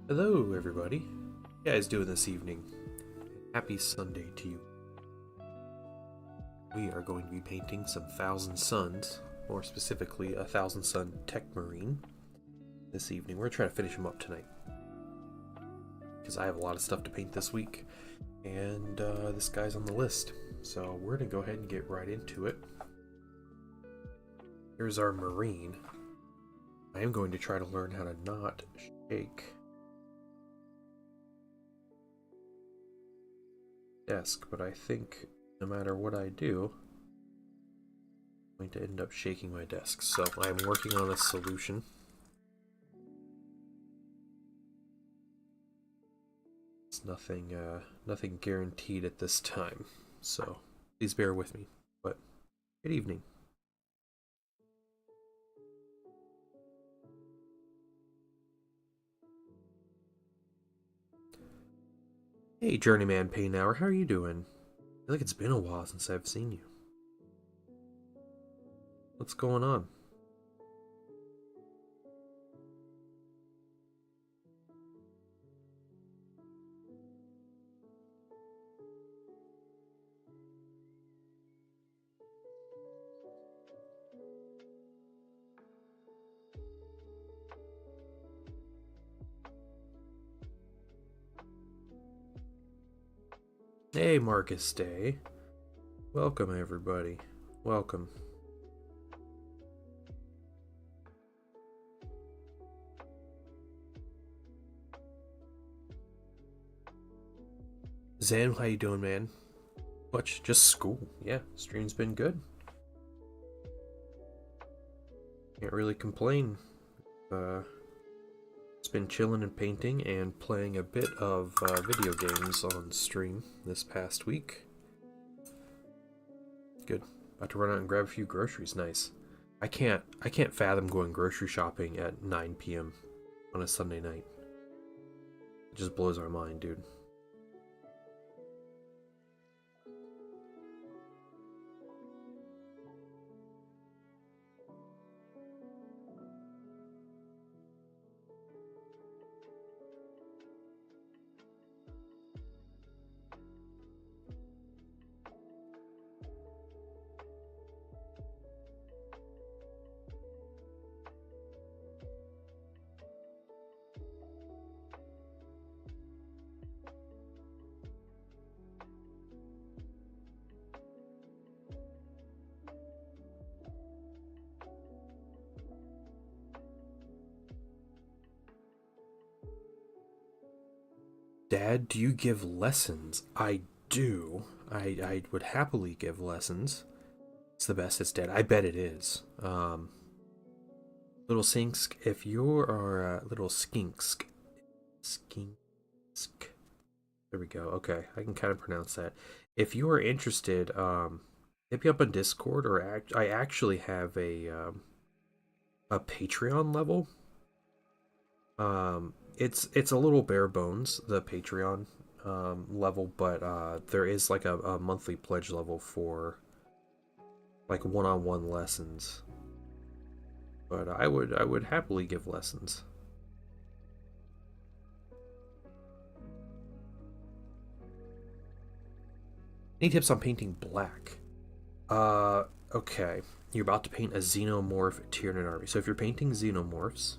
Hello, everybody. How you guys doing this evening? Happy Sunday to you. We are going to be painting some Thousand Suns, more specifically a Thousand Sun Tech Marine this evening. We're going to try to finish them up tonight, because I have a lot of stuff to paint this week, and this guy's on the list. So we're going to go ahead and get right into it. Here's our Marine. I am going to try to learn how to not shake desk, but I think no matter what I do, I'm going to end up shaking my desk. So I'm working on a solution. It's nothing guaranteed at this time, so please bear with me. But good evening. Hey, Journeyman Paynauer, how are you doing? I feel like it's been a while since I've seen you. What's going on? Hey, Marcus Day. Welcome, everybody. Welcome. Zan, how you doing, man? Much, just school. Yeah, stream's been good. Can't really complain. It's been chilling and painting and playing a bit of video games on stream this past week. Good. About to run out and grab a few groceries. Nice. I can't fathom going grocery shopping at 9 p.m. on a Sunday night. It just blows our mind, dude. Dad, do you give lessons? I do. I would happily give lessons. It's the best it's dead. I bet it is. Little Sinksk, if you are little Skinksk. There we go. Okay, I can kind of pronounce that. If you are interested, hit me up on Discord, or I actually have a Patreon level. It's a little bare bones, the Patreon level, but there is like a monthly pledge level for like one-on-one lessons. But I would happily give lessons. Any tips on painting black? Okay. You're about to paint a Xenomorph Tyranid army. So if you're painting Xenomorphs,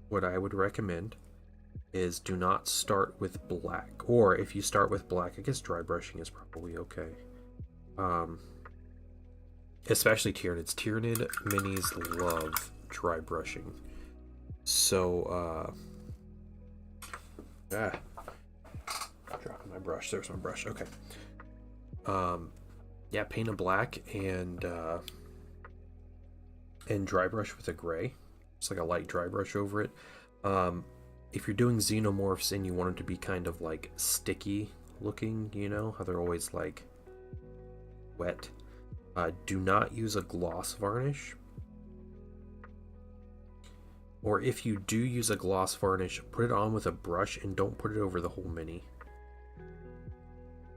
what I would recommend is do not start with black. Or if you start with black, I guess dry brushing is probably okay. Especially Tyranids. Tyranid minis love dry brushing. So, dropping my brush. There's my brush. Okay. Yeah, paint a black and dry brush with a gray. It's like a light dry brush over it. If you're doing Xenomorphs and you want them to be kind of like sticky looking, you know, how they're always like wet, do not use a gloss varnish. Or if you do use a gloss varnish, put it on with a brush and don't put it over the whole mini.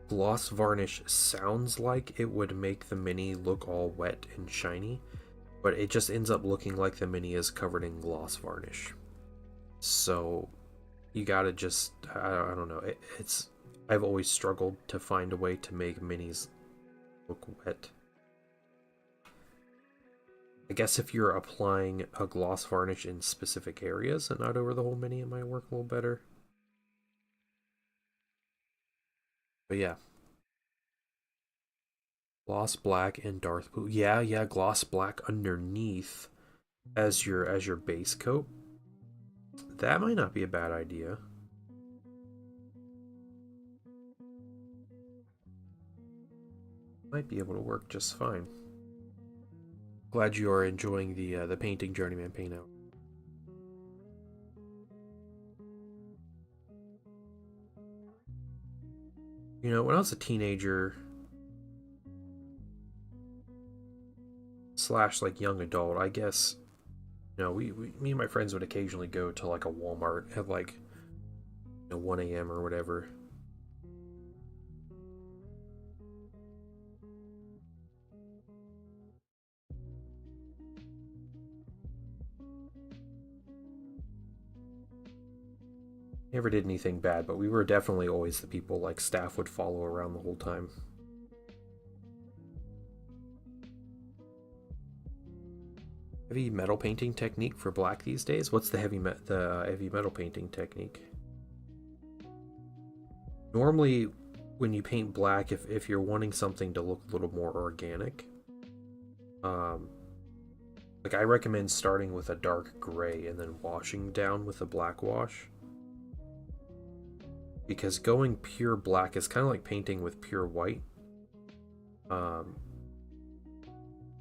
Gloss varnish sounds like it would make the mini look all wet and shiny, but it just ends up looking like the mini is covered in gloss varnish. So you gotta just, I don't know. I've always struggled to find a way to make minis look wet. I guess if you're applying a gloss varnish in specific areas and not over the whole mini, it might work a little better. But yeah. Gloss black and dark blue. Yeah, gloss black underneath as your base coat. That might not be a bad idea. Might be able to work just fine. Glad you are enjoying the painting Journeyman paint out. You know, when I was a teenager slash like young adult, I guess, you know, me and my friends would occasionally go to like a Walmart at like 1 a.m. or whatever. Never did anything bad, but we were definitely always the people like staff would follow around the whole time. Heavy metal painting technique for black these days? What's the heavy metal painting technique? Normally, when you paint black, if you're wanting something to look a little more organic, like I recommend starting with a dark gray and then washing down with a black wash. Because going pure black is kind of like painting with pure white.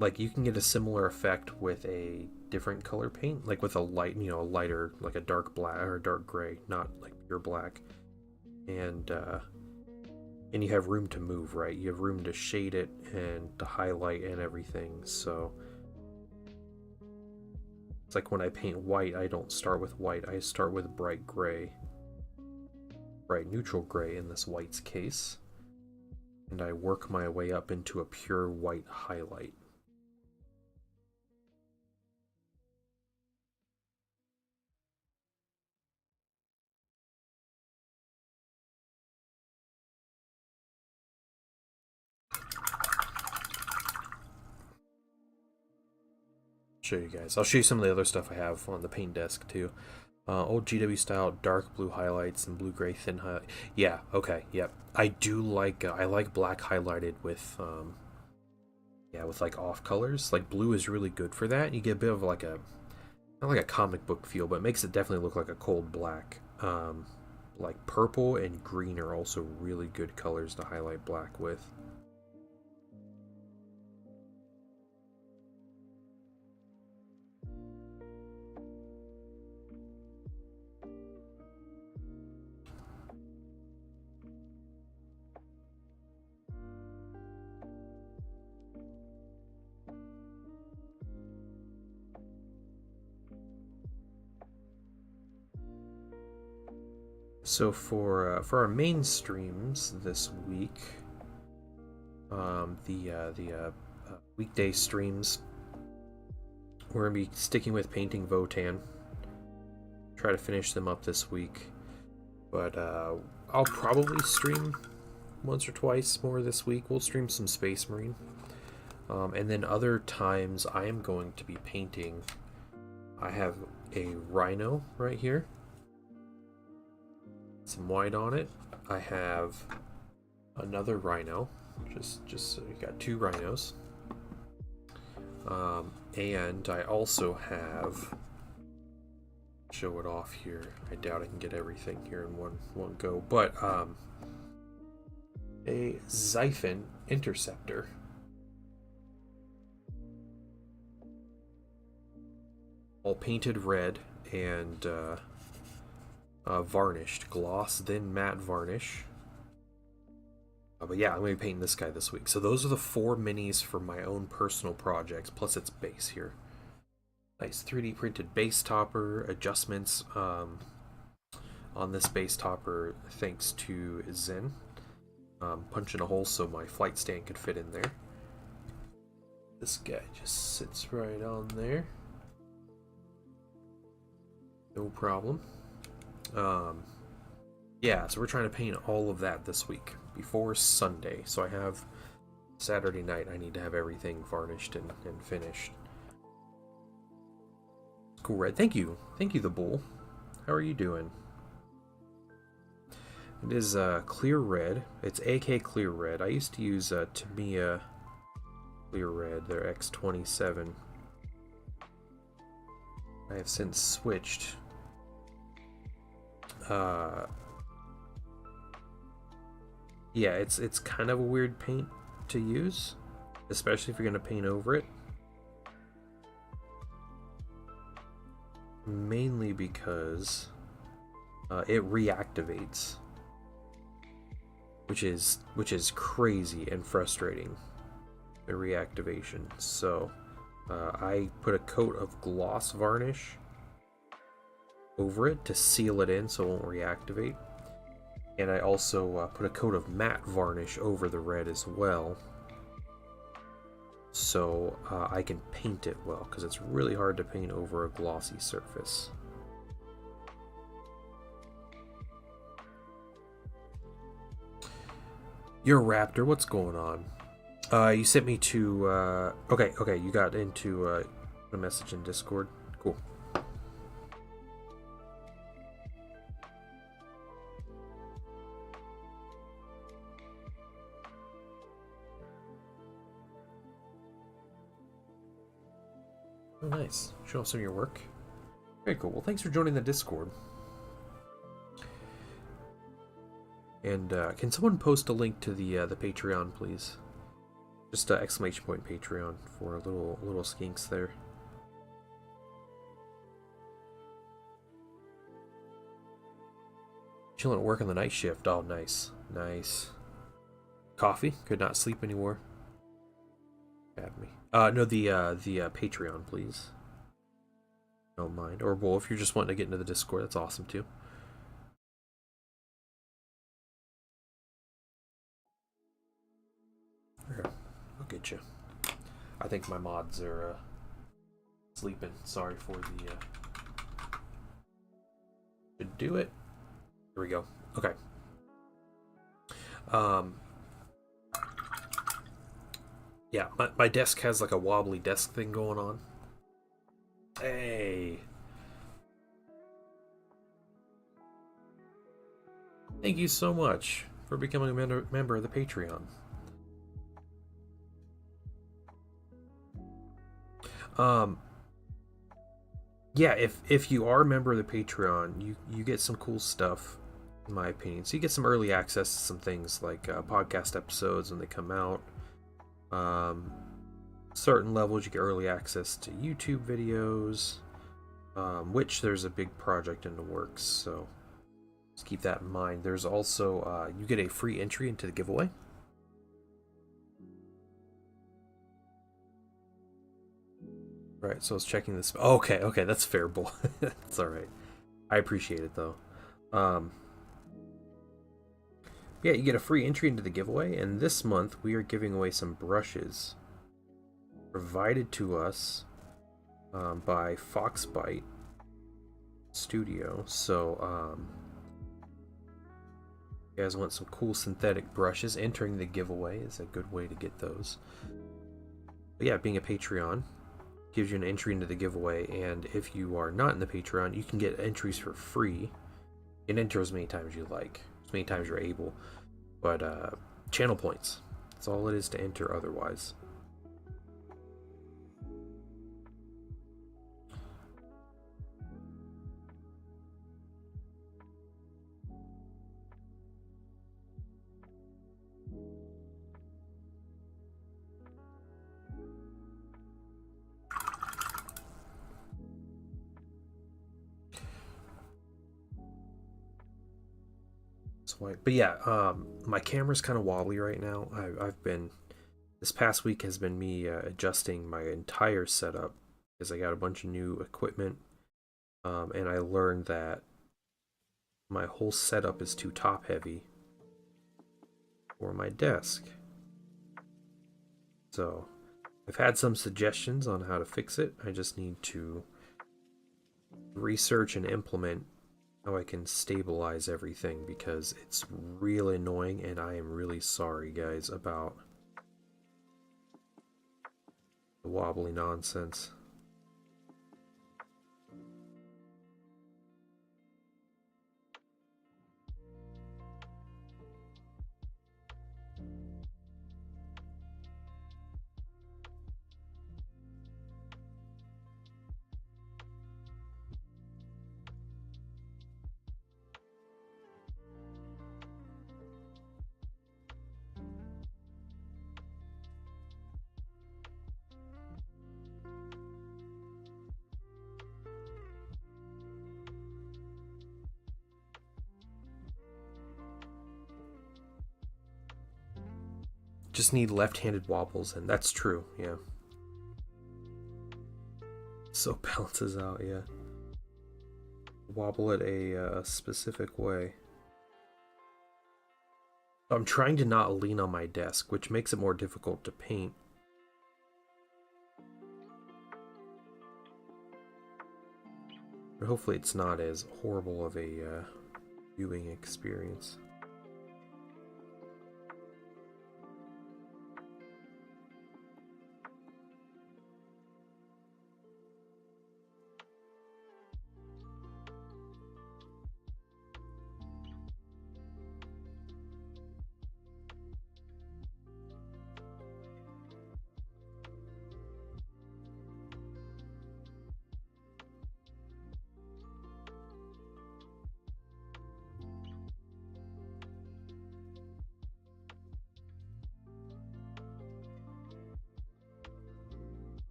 Like you can get a similar effect with a different color paint, like with a light, a lighter, like a dark black or a dark gray, not like pure black. And you have room to move, right? You have room to shade it and to highlight and everything. So it's like when I paint white, I don't start with white. I start with bright gray, bright neutral gray in this white's case, and I work my way up into a pure white highlight. Show you guys. I'll show you some of the other stuff I have on the paint desk too. Old GW style dark blue highlights and blue gray thin highlight. Yeah, okay, yep. I do like I like black highlighted with with like off colors. Like blue is really good for that. You get a bit of like a not like a comic book feel, but it makes it definitely look like a cold black. Like purple and green are also really good colors to highlight black with. So for our main streams this week, the weekday streams, we're gonna be sticking with painting Votann. Try to finish them up this week, but I'll probably stream once or twice more this week. We'll stream some Space Marine, and then other times I am going to be painting. I have a Rhino right here. Some white on it. I have another Rhino. Just so you got two Rhinos. And I also have, show it off here. I doubt I can get everything here in one go, but a Xiphon Interceptor. All painted red and varnished, gloss, then matte varnish. But yeah, I'm going to be painting this guy this week. So those are the 4 minis for my own personal projects, plus its base here. Nice 3D printed base topper, adjustments on this base topper thanks to Zen. Punching a hole so my flight stand could fit in there. This guy just sits right on there. No problem. Yeah, so we're trying to paint all of that this week before Sunday. So I have Saturday night. I need to have everything varnished and finished. Cool red. Thank you, the bull. How are you doing? It is clear red. It's AK clear red. I used to use Tamiya clear red. They're X27. I have since switched. Yeah, it's kind of a weird paint to use, especially if you're going to paint over it. Mainly because it reactivates, which is crazy and frustrating. The reactivation. So I put a coat of gloss varnish over it to seal it in so it won't reactivate. And I also put a coat of matte varnish over the red as well, so I can paint it well, because it's really hard to paint over a glossy surface. You're a raptor, what's going on? You sent me to, okay, you got into a message in Discord. Cool. Oh, nice. Show off some of your work. Very cool. Well, thanks for joining the Discord. And can someone post a link to the Patreon, please? Just exclamation point Patreon for little skinks there. Chilling at work on the night shift. Oh, nice, nice. Coffee? Could not sleep anymore. Bad me. No, the Patreon, please. Don't mind. Or, well, if you're just wanting to get into the Discord, that's awesome, too. Here, I'll get you. I think my mods are, sleeping. Sorry for the, should do it. Here we go. Okay. Yeah, my desk has like a wobbly desk thing going on. Hey. Thank you so much for becoming a member of the Patreon. Yeah, if you are a member of the Patreon, you get some cool stuff, in my opinion. So you get some early access to some things like podcast episodes when they come out. Certain levels you get early access to YouTube videos, which there's a big project in the works, so just keep that in mind. There's also you get a free entry into the giveaway. Right, so I was checking this. Okay, that's fair, bull. That's all right. I appreciate it though. Yeah, you get a free entry into the giveaway, and this month we are giving away some brushes provided to us by Foxbite Studio. So, you guys want some cool synthetic brushes? Entering the giveaway is a good way to get those. But yeah, being a Patreon gives you an entry into the giveaway, and if you are not in the Patreon, you can get entries for free. You can enter as many times as you like, as many times you're able. But channel points, that's all it is to enter otherwise. But yeah, my camera's kind of wobbly right now. I've been, this past week has been me adjusting my entire setup because I got a bunch of new equipment, and I learned that my whole setup is too top heavy for my desk. So I've had some suggestions on how to fix it. I just need to research and implement how I can stabilize everything, because it's really annoying, and I am really sorry, guys, about the wobbly nonsense. Just need left-handed wobbles, and that's true, yeah. So balances out, yeah. Wobble it a specific way. I'm trying to not lean on my desk, which makes it more difficult to paint. But hopefully it's not as horrible of a viewing experience.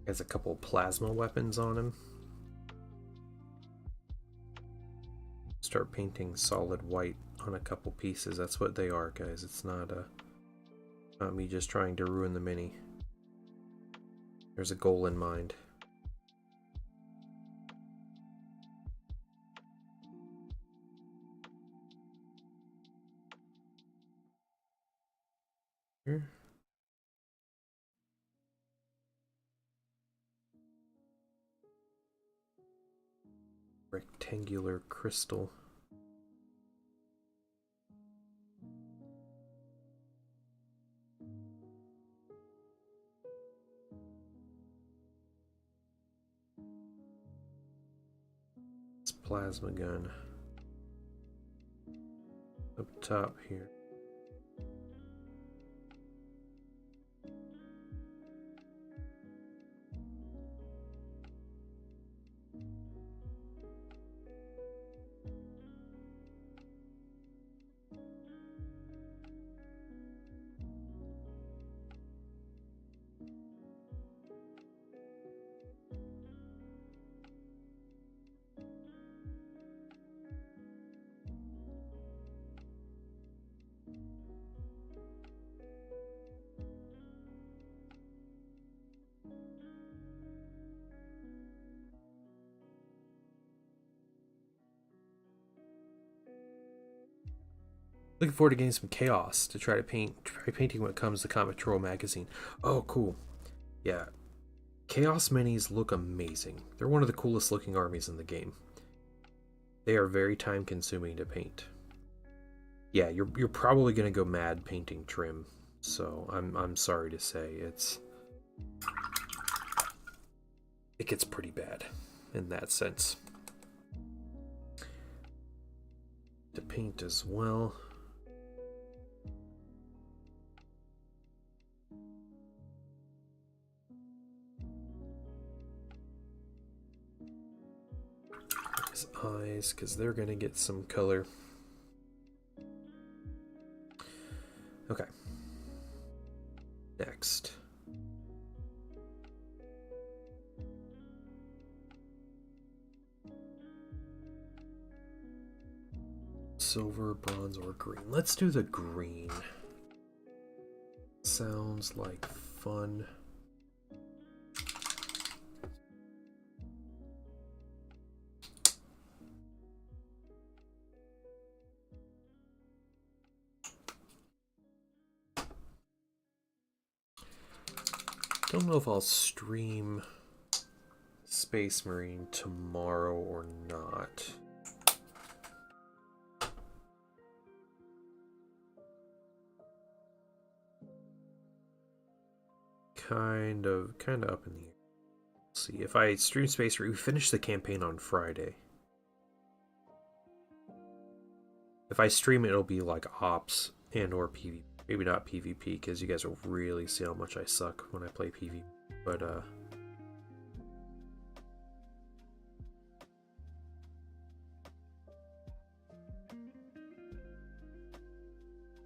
Has a couple plasma weapons on him. Start painting solid white on a couple pieces. That's what they are, guys. It's not me just trying to ruin the mini. There's a goal in mind. Here. Rectangular crystal. It's plasma gun. Up top here. Looking forward to getting some chaos to try painting when it comes to Comic Troll magazine. Oh, cool. Yeah. Chaos minis look amazing. They're one of the coolest looking armies in the game. They are very time consuming to paint. Yeah, you're probably gonna go mad painting Trim. So I'm sorry to say it gets pretty bad in that sense. To paint as well. His eyes, because they're gonna get some color. Okay. Next. Silver, bronze, or green. Let's do the green. Sounds like fun. Don't know if I'll stream Space Marine tomorrow or not. Kind of up in the air. Let's see, if I stream Space Marine, we finished the campaign on Friday. If I stream it, it'll be like Ops and or PvP. Maybe not PvP, because you guys will really see how much I suck when I play PvP. But,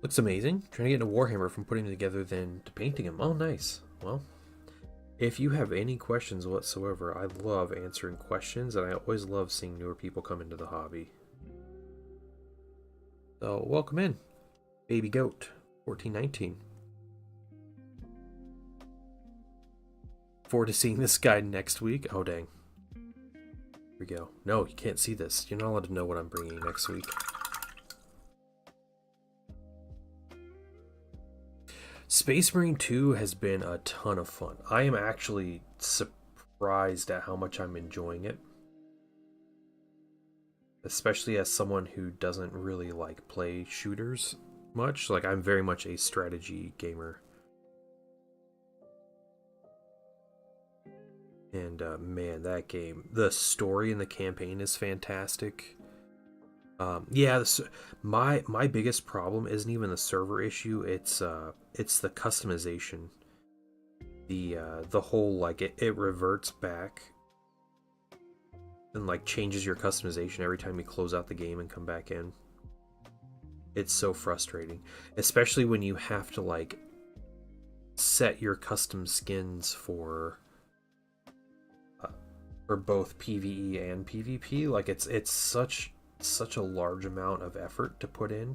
looks amazing. Trying to get into Warhammer from putting it together then to painting him. Oh, nice. Well, if you have any questions whatsoever, I love answering questions, and I always love seeing newer people come into the hobby. So, welcome in, Baby Goat, 1419. Forward to seeing this guy next week. Oh, dang. Here we go. No, you can't see this. You're not allowed to know what I'm bringing next week. Space Marine 2 has been a ton of fun. I am actually surprised at how much I'm enjoying it. Especially as someone who doesn't really like play shooters much. Like, I'm very much a strategy gamer. And man, that game, the story in the campaign is fantastic. Yeah, my biggest problem isn't even the server issue. It's the customization. The whole, like, it reverts back and like changes your customization every time you close out the game and come back in. It's so frustrating, especially when you have to like set your custom skins for both PvE and PvP. Like, it's such a large amount of effort to put in,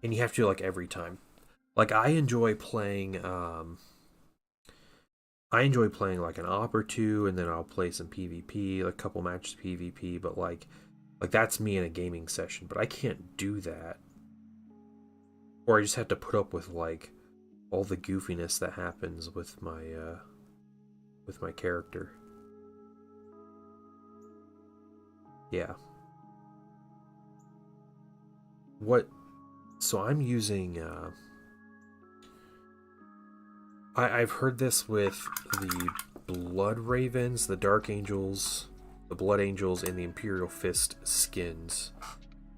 and you have to do like every time. Like, I enjoy playing like an op or two, and then I'll play some PvP, like a couple matches PvP, but like that's me in a gaming session. But I can't do that, or I just have to put up with like all the goofiness that happens with my character. Yeah. So I'm using I've heard this with the Blood Ravens, the Dark Angels, the Blood Angels, and the Imperial Fist skins,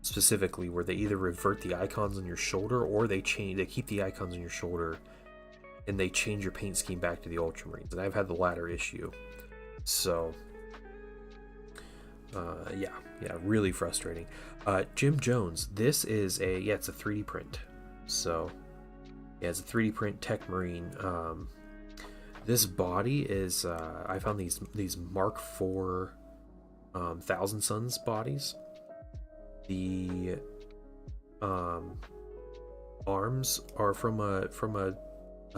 specifically, where they either revert the icons on your shoulder, or they keep the icons on your shoulder and they change your paint scheme back to the Ultramarines. And I've had the latter issue. So yeah, really frustrating. Jim Jones, this is it's a 3D print. So yeah, it's a 3D print Tech Marine. This body is I found these Mark IV Thousand Suns bodies. The arms are from a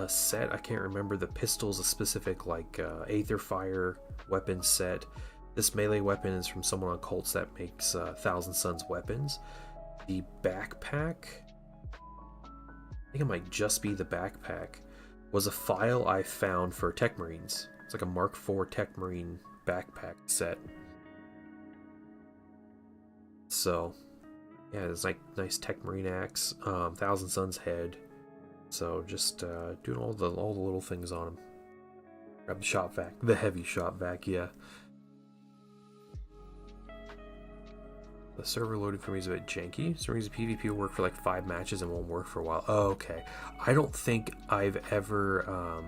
set. I can't remember. The pistol's a specific like Aether Fire weapon set. This melee weapon is from someone on Cults that makes Thousand Suns weapons. The backpack, I think it might just be the backpack, was a file I found for Tech Marines. It's like a Mark IV Tech Marine backpack set. So yeah, it's like nice Tech Marine axe, Thousand Suns head. So just doing all the little things on him. Grab the shop vac, the heavy shop vac, yeah. The server loading for me is a bit janky. So reason PvP will work for like 5 matches and won't work for a while. Oh, okay. I don't think I've ever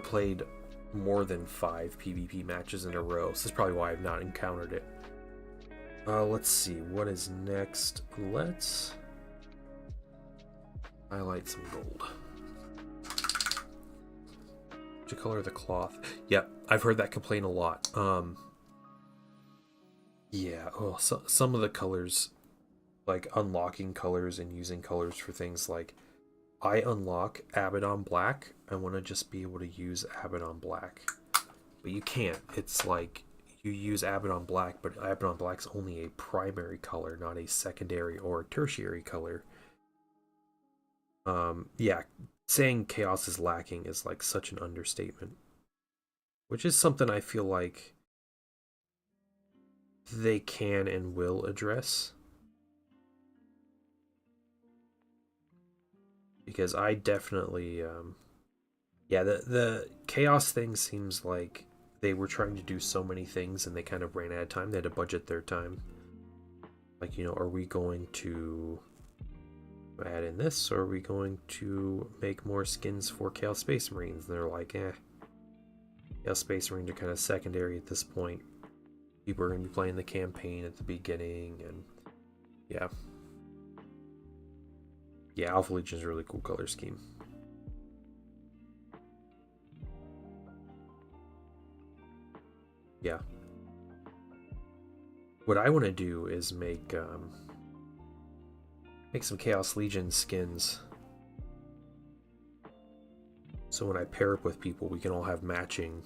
played more than 5 PvP matches in a row. So this is probably why I've not encountered it. Let's see what is next. Let's highlight some gold. To color the cloth. Yep, I've heard that complaint a lot. Yeah, oh, so, some of the colors, like unlocking colors and using colors for things like, I unlock Abaddon Black. I want to just be able to use Abaddon Black. But you can't. It's like, you use Abaddon Black, but Abaddon Black's only a primary color, not a secondary or tertiary color. Yeah, saying chaos is lacking is like such an understatement, which is something I feel like they can and will address. Because I definitely, yeah, the chaos thing seems like they were trying to do so many things and they kind of ran out of time. They had to budget their time. Like, are we going to add in this, or are we going to make more skins for Chaos Space Marines? And they're like, Chaos Space Marines are kind of secondary at this point. People are going to be playing the campaign at the beginning, and yeah. Yeah, Alpha Legion is a really cool color scheme. Yeah. What I want to do is make some Chaos Legion skins. So when I pair up with people, we can all have matching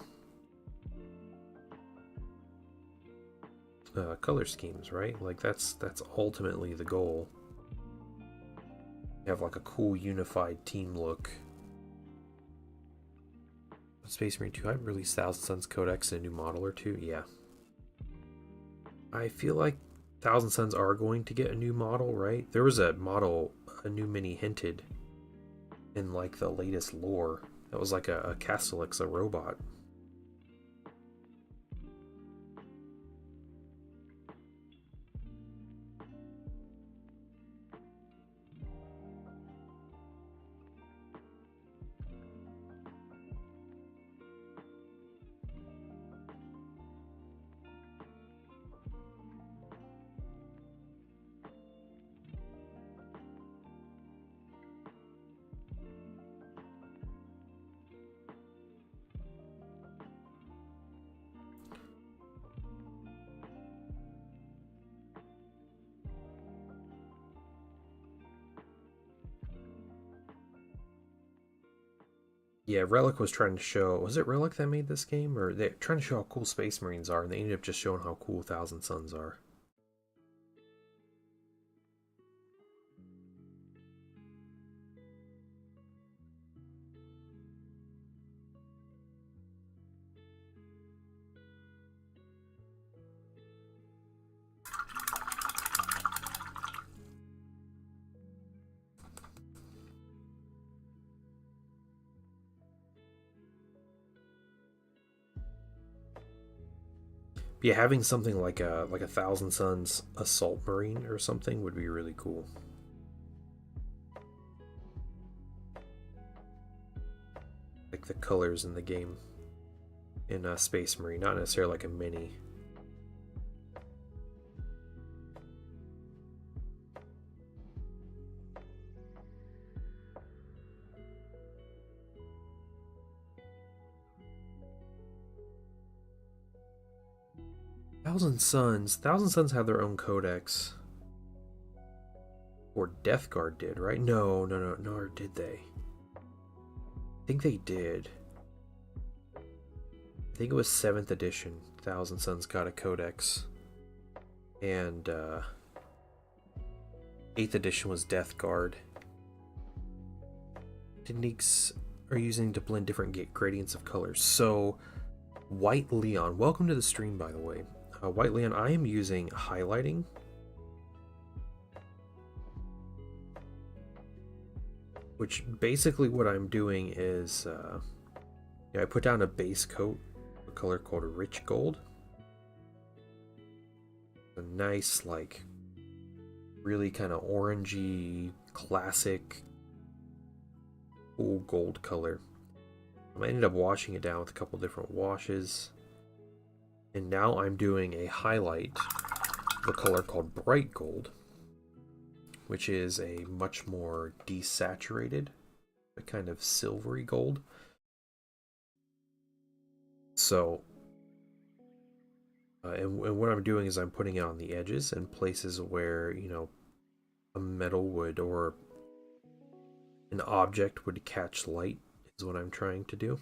color schemes, right? Like that's ultimately the goal. Have like a cool unified team look. Space Marine 2, I released Thousand Suns Codex in a new model or two. Yeah. I feel like Thousand Suns are going to get a new model, right? There was a model, a new mini hinted in like the latest lore. That was like a Castellix, a robot. Yeah, Relic was trying to show. Was it Relic that made this game? Or they're trying to show how cool Space Marines are, and they ended up just showing how cool Thousand Suns are. But yeah, having something like a Thousand Suns Assault Marine or something would be really cool. Like the colors in the game in Space Marine, not necessarily like a mini. Thousand Suns have their own codex. Or Death Guard did, right? No, or did they? I think they did. I think it was 7th edition. Thousand Suns got a codex. And 8th edition was Death Guard. Techniques are using to blend different gradients of colors. So, White Leon, welcome to the stream, by the way. White Leon, I am using highlighting. Which basically what I'm doing is, I put down a base coat, a color called Rich Gold. A nice, like, really kind of orangey, classic, cool gold color. I ended up washing it down with a couple different washes. And now I'm doing a highlight, the color called Bright Gold, which is a much more desaturated, a kind of silvery gold. So, and what I'm doing is I'm putting it on the edges and places where, a metal would or an object would catch light is what I'm trying to do.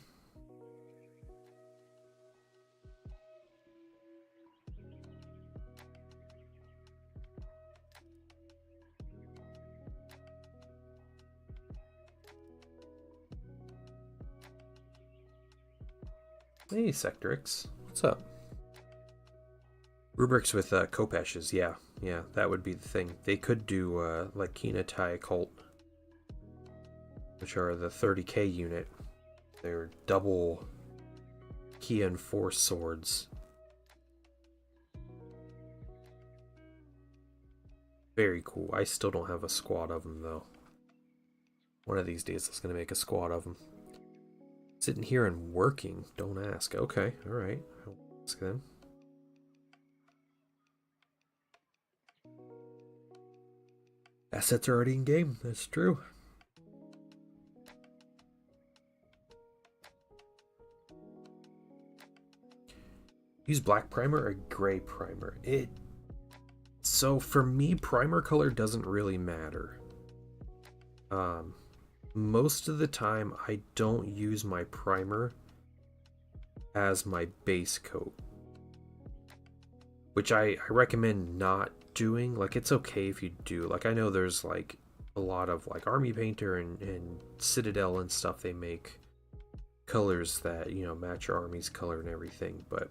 Hey, Sectrix. What's up? Rubrics with Kopeshes, yeah. Yeah, that would be the thing. They could do like Kina Tai Cult, which are the 30k unit. They're double Key and Force swords. Very cool. I still don't have a squad of them, though. One of these days, I was going to make a squad of them. Sitting here and working, don't ask. Okay, alright. I'll ask then. Assets are already in game, that's true. Use black primer or gray primer? So for me, primer color doesn't really matter. Most of the time, I don't use my primer as my base coat, which I recommend not doing. Like, it's okay if you do. Like, I know there's like a lot of like Army Painter and Citadel and stuff, they make colors that, you know, match your army's color and everything, but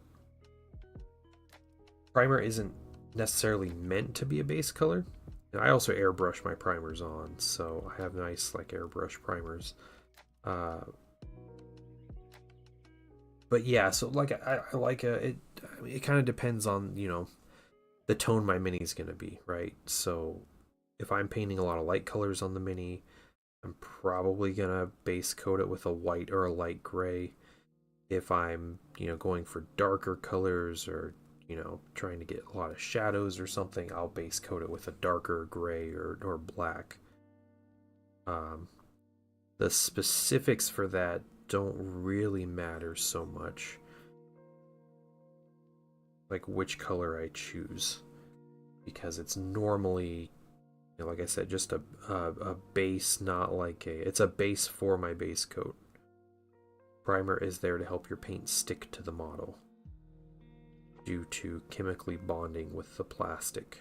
primer isn't necessarily meant to be a base color. And I also airbrush my primers on, so I have nice like airbrush primers. But yeah, so like I like it. It kind of depends on, you know, the tone my mini is gonna be, right? So if I'm painting a lot of light colors on the mini, I'm probably gonna base coat it with a white or a light gray. If I'm, you know, going for darker colors or, you know, trying to get a lot of shadows or something, I'll base coat it with a darker gray or black. The specifics for that don't really matter so much, like which color I choose, because it's normally, you know, like I said, just a base, not like it's a base for my base coat. Primer is there to help your paint stick to the model due to chemically bonding with the plastic.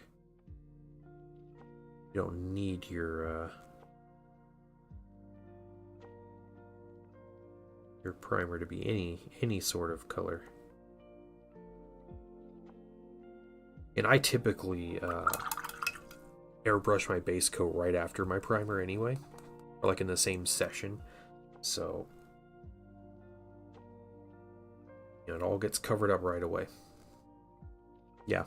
You don't need your primer to be any sort of color. And I typically airbrush my base coat right after my primer anyway, or like in the same session, so you know, it all gets covered up right away. Yeah.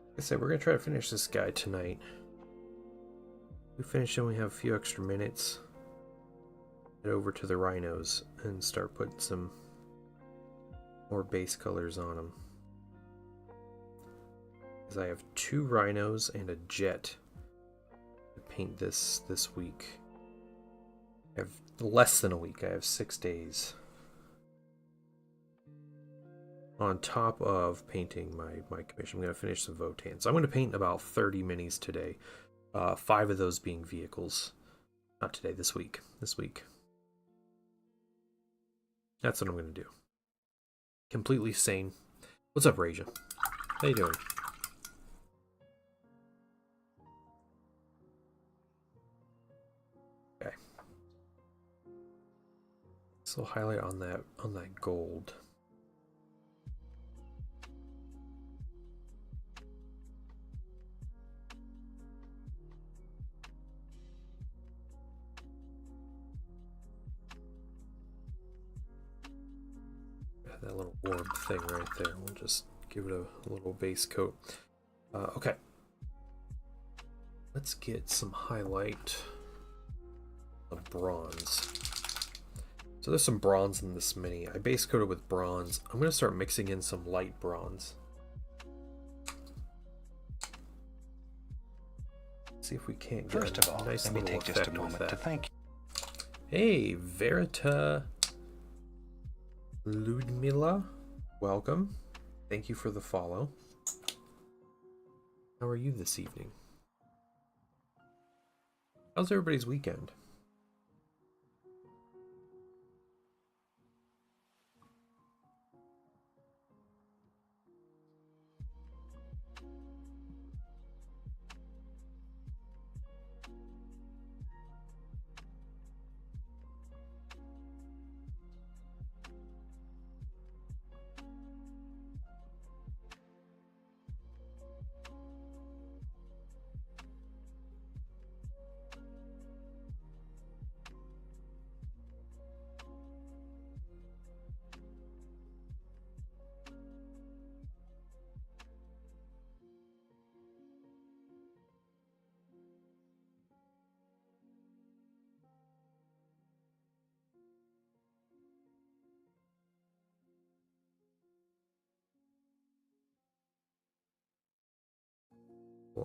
Like I said, we're gonna try to finish this guy tonight. We finish and we have a few extra minutes. Head over to the rhinos and start putting some more base colors on them. Because I have 2 rhinos and a jet to paint this week. I have less than a week. I have 6 days. On top of painting my commission, I'm going to finish some Votan. So I'm going to paint about 30 minis today. 5 of those being vehicles. Not today, this week. This week. That's what I'm going to do. Completely sane. What's up, Raja? How you doing? Okay. So highlight on that gold. That little orb thing right there. We'll just give it a little base coat. Okay. Let's get some highlight of bronze. So there's some bronze in this mini. I base coated with bronze. I'm going to start mixing in some light bronze. See if we can't get First of all, nice let me little take just a effect with moment to that. thank you. Hey, Verita Ludmila, welcome. Thank you for the follow. How are you this evening? How's everybody's weekend?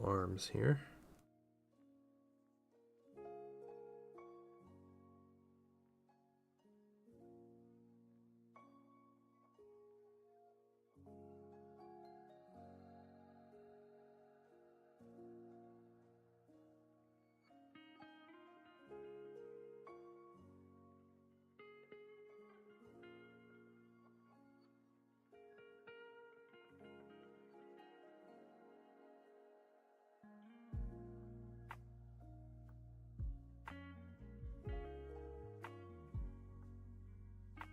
Arms here.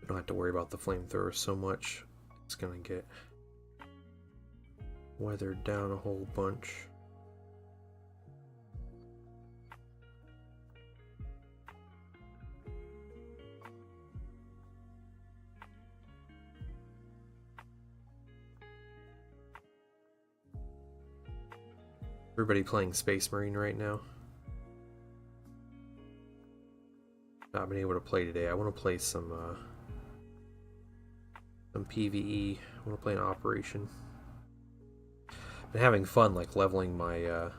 Don't have to worry about the flamethrower so much. It's gonna get weathered down a whole bunch. Everybody playing Space Marine right now? Not been able to play today. I want to play some PvE. I want to play an Operation. Been having fun, like leveling my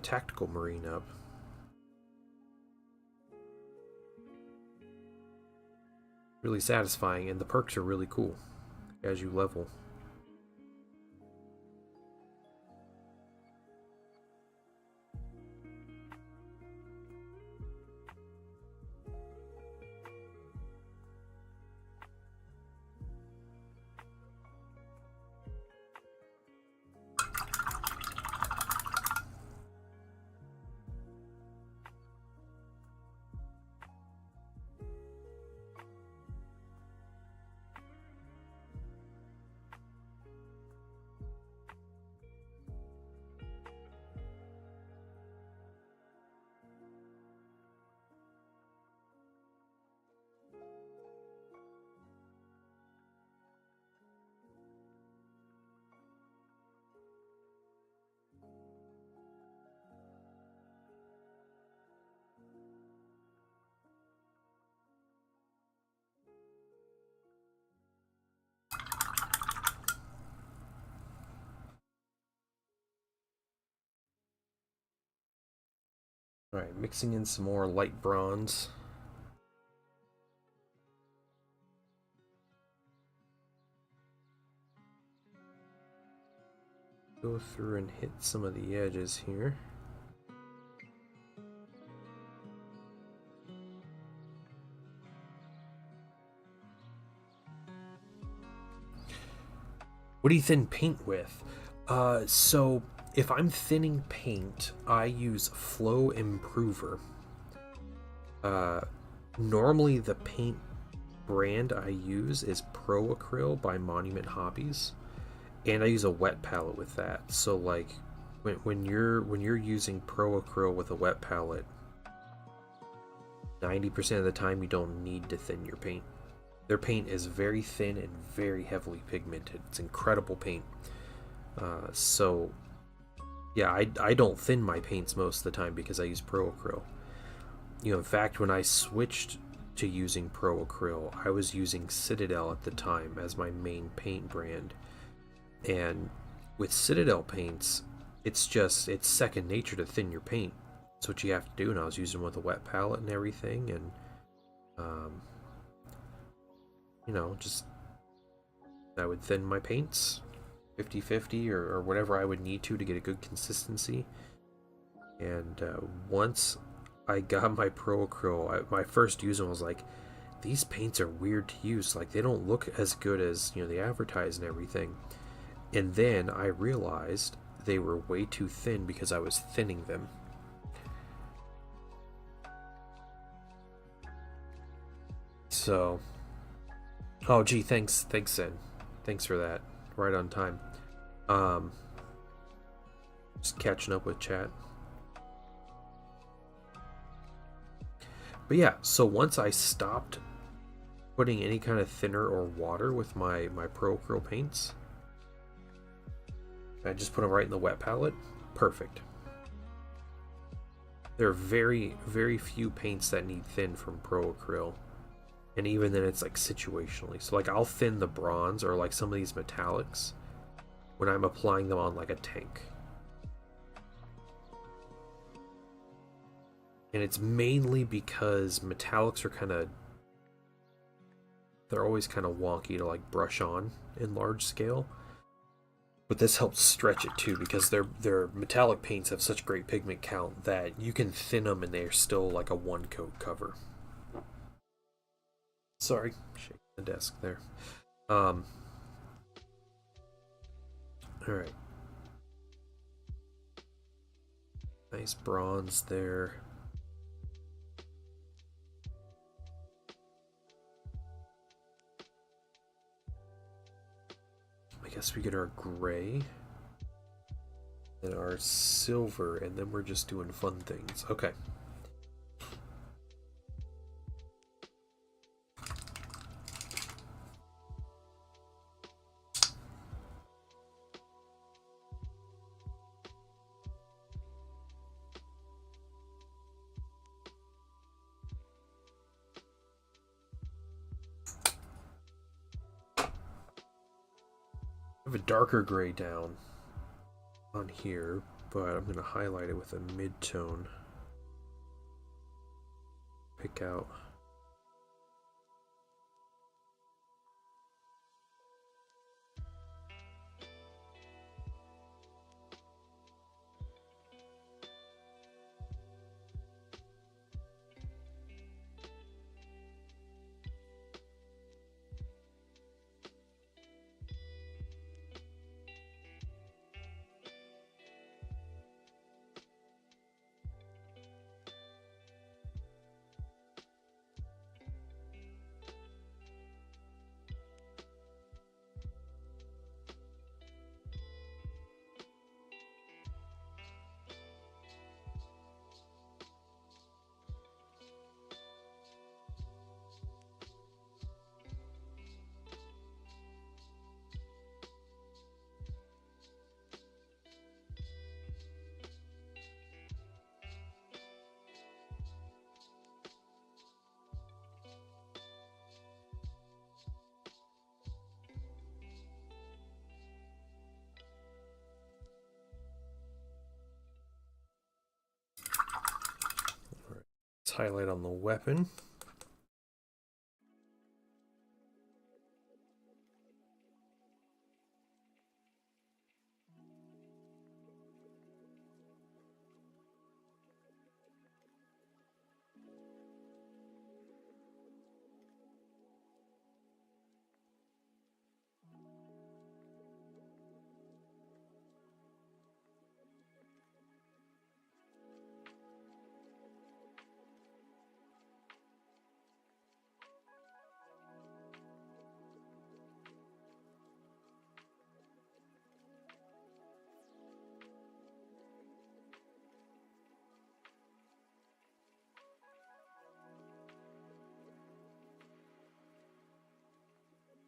Tactical Marine up. Really satisfying, and the perks are really cool as you level. Alright, mixing in some more light bronze. Go through and hit some of the edges here. What do you thin paint with? So if I'm thinning paint, I use Flow Improver. Normally the paint brand I use is Pro Acryl by Monument Hobbies, and I use a wet palette with that. So like when you're using Pro Acryl with a wet palette, 90% of the time you don't need to thin your paint. Their paint is very thin and very heavily pigmented. It's incredible paint. So Yeah, I don't thin my paints most of the time because I use Pro Acryl. You know, in fact, when I switched to using Pro Acryl, I was using Citadel at the time as my main paint brand. And with Citadel paints, it's second nature to thin your paint. That's what you have to do. And I was using with a wet palette and everything. And, um, you know, just I would thin my paints 50-50 or whatever I would need to get a good consistency. And once I got my Pro Acryl, my first use was like, these paints are weird to use. Like, they don't look as good as, you know, they advertise and everything. And then I realized they were way too thin because I was thinning them. So, oh gee, thanks Zen. Thanks for that. Right on time. Um, just catching up with chat. But yeah, so once I stopped putting any kind of thinner or water with my Pro Acryl paints, I just put them right in the wet palette. Perfect. There are very, very few paints that need thin from Pro Acryl. And even then it's like situationally. So like I'll thin the bronze or like some of these metallics when I'm applying them on like a tank. And it's mainly because metallics are they're always kind of wonky to like brush on in large scale. But this helps stretch it too because their metallic paints have such great pigment count that you can thin them and they're still like a one coat cover. Sorry, shaking the desk there. All right. Nice bronze there. I guess we get our gray and our silver, and then we're just doing fun things. Okay. I have a darker gray down on here, but I'm going to highlight it with a mid-tone. Pick out highlight on the weapon.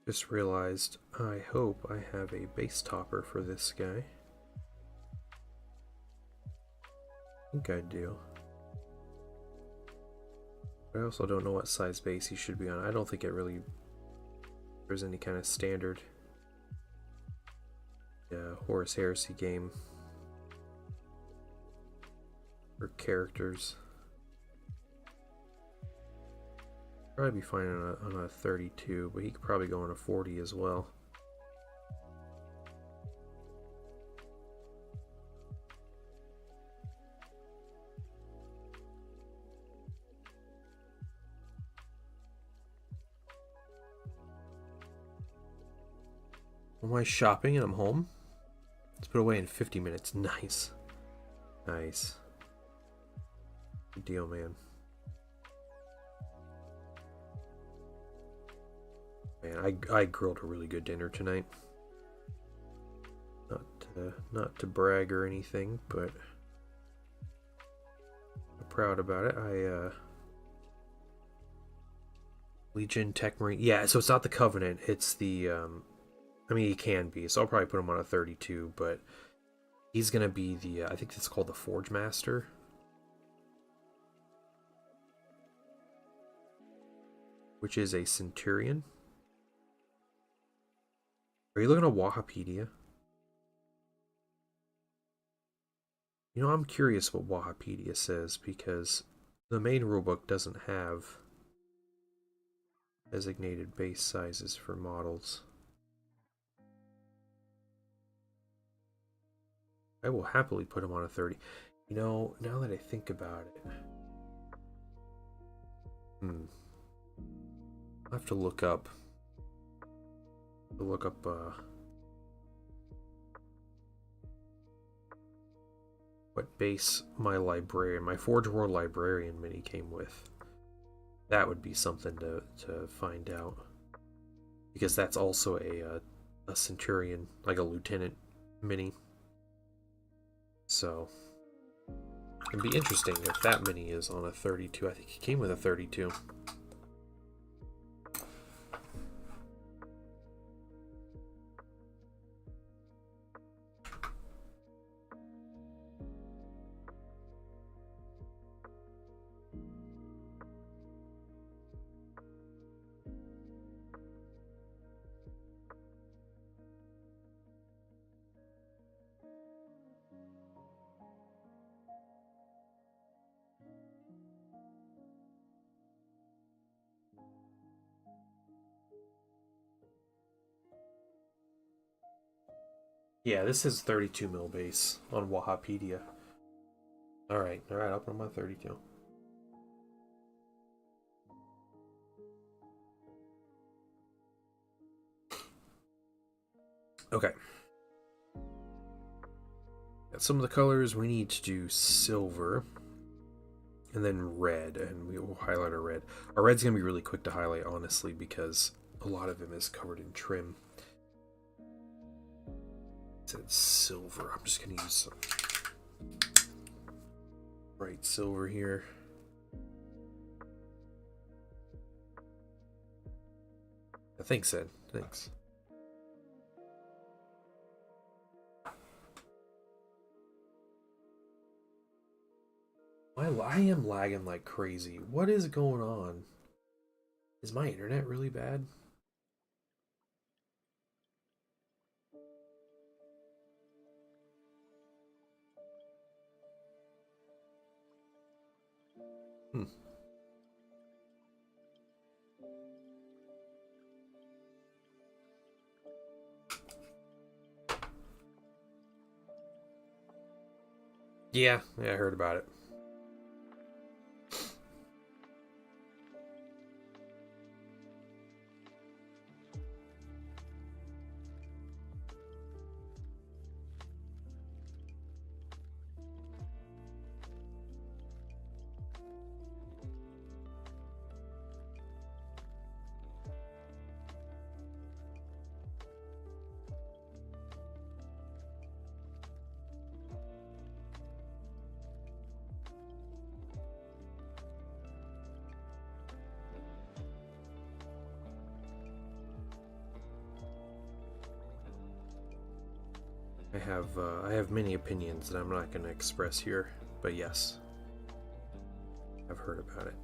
Just realized I hope I have a base topper for this guy. think I do. I also don't know what size base he should be on. I don't think it really... there's any kind of standard Horus Heresy game for characters. Probably be fine on a 32, but he could probably go on a 40 as well. Am I shopping and I'm home? Let's put away in 50 minutes. Nice. Nice. Good deal, man. Man, I grilled a really good dinner tonight. Not to brag or anything, but I'm proud about it. Legion Tech Marine. Yeah, so it's not the Covenant. It's the I mean, he can be, so I'll probably put him on a 32, but he's gonna be the I think it's called the Forge Master. Which is a Centurion. Are you looking at Wahapedia? You know, I'm curious what Wahapedia says, because the main rulebook doesn't have designated base sizes for models. I will happily put him on a 30. You know, now that I think about it... I'll have to look up... what base my librarian, my Forge World Librarian mini came with. That would be something to find out. Because that's also a Centurion, like a Lieutenant mini. So, it'd be interesting if that mini is on a 32. I think he came with a 32. Yeah, this is 32 mil base on Wahapedia. Alright, I'll put on my 32. Okay. Got some of the colors. We need to do silver. And then red, and we will highlight our red. Our red's going to be really quick to highlight, honestly, because a lot of him is covered in trim. It's silver. I'm just going to use some bright silver here. Thanks, Ed. Thanks. I am lagging like crazy. What is going on? Is my internet really bad? Yeah, I heard about it. I have many opinions that I'm not going to express here. but yes, I've heard about it.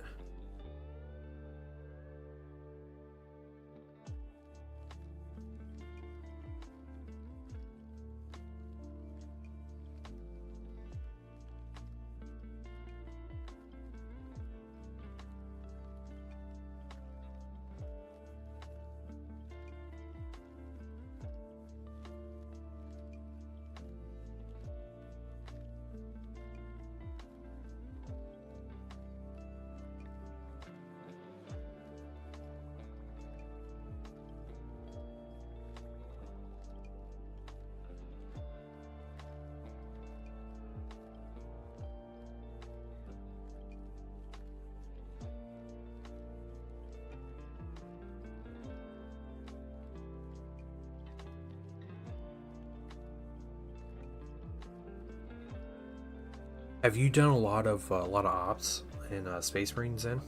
Have you done a lot of ops in Space Marines then,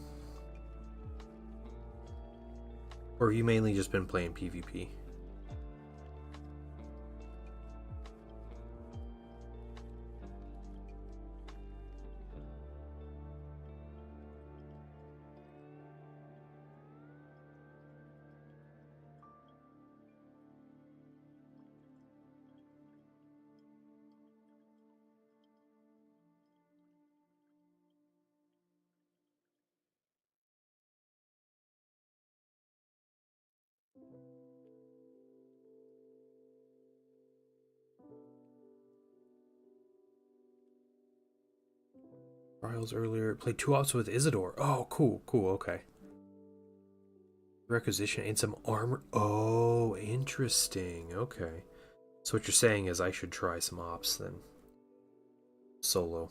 or have you mainly just been playing PvP? Trials earlier. Played 2 ops with Isidore. Oh, cool, cool, okay. Requisition and some armor. Oh, interesting. Okay. So what you're saying is I should try some ops then. Solo.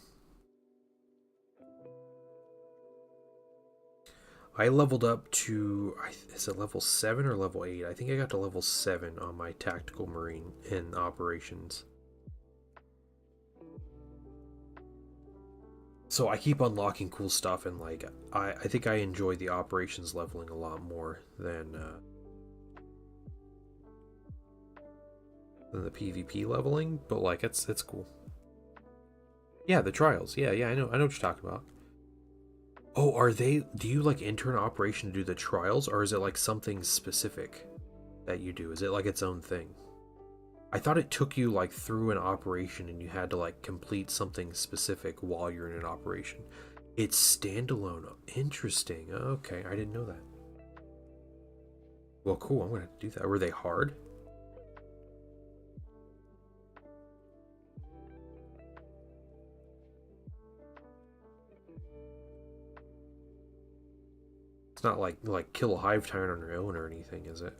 I leveled up to, is it level 7 or level 8? I think I got to level 7 on my Tactical Marine in operations. So I keep unlocking cool stuff, and like I think I enjoy the operations leveling a lot more than the PvP leveling, but like it's cool. Yeah, the trials. Yeah, I know what you're talking about. Oh, do you like enter an operation to do the trials, or is it like something specific that you do? Is it like its own thing? I thought it took you like through an operation and you had to like complete something specific while you're in an operation. It's standalone. Interesting. Okay, I didn't know that. Well, cool. I'm gonna do that. Were they hard? It's not like kill a hive tyrant on your own or anything, is it?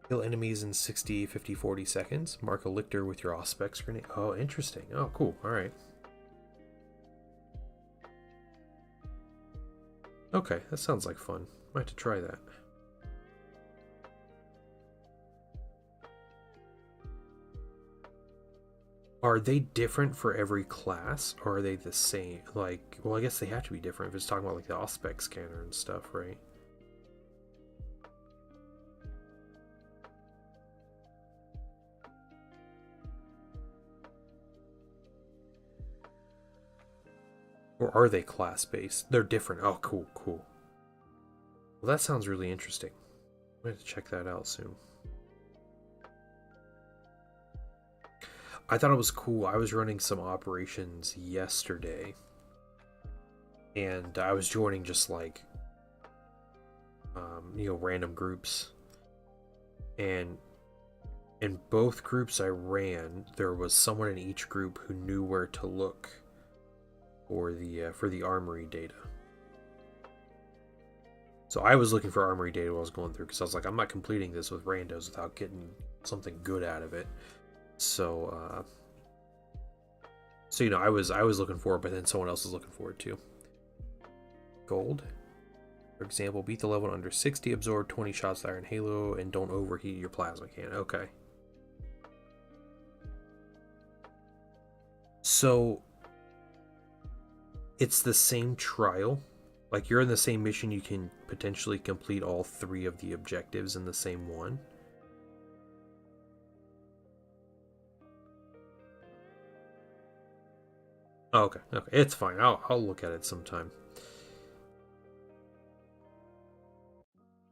Kill enemies in 60, 50, 40 seconds. Mark a lictor with your Auspex grenade. Oh, interesting. Oh, cool. Alright. Okay, that sounds like fun. Might have to try that. Are they different for every class, or are they the same? Like, well, I guess they have to be different if it's talking about like the Auspex scanner and stuff, right? Or are they class-based? They're different. Oh, cool, cool. Well, that sounds really interesting. I'm going to check that out soon. I thought it was cool. I was running some operations yesterday, and I was joining just like, random groups. And in both groups I ran, there was someone in each group who knew where to look for the armory data. So I was looking for armory data while I was going through, because I was like, I'm not completing this with randos without getting something good out of it. So, I was looking for it, but then someone else was looking for it too. Gold, for example, beat the level under 60, absorb 20 shots of Iron Halo, and don't overheat your plasma cannon. Okay. So it's the same trial. Like, you're in the same mission, you can potentially complete all 3 of the objectives in the same one. Oh, okay, it's fine. I'll look at it sometime.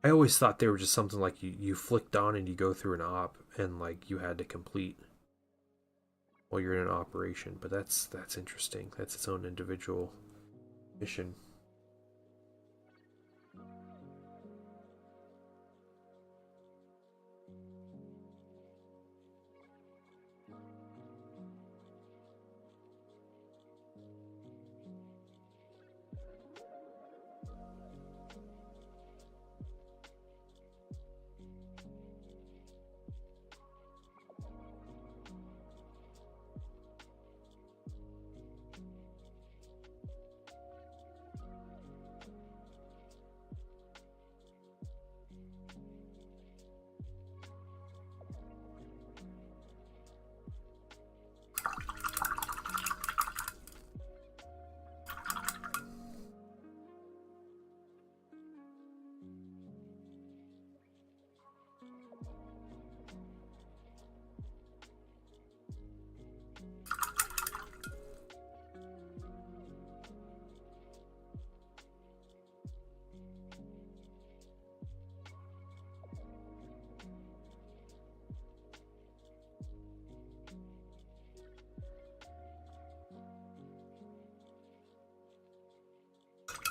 I always thought they were just something like you flicked on and you go through an op and like you had to complete while you're in an operation, but that's interesting. That's its own individual mission.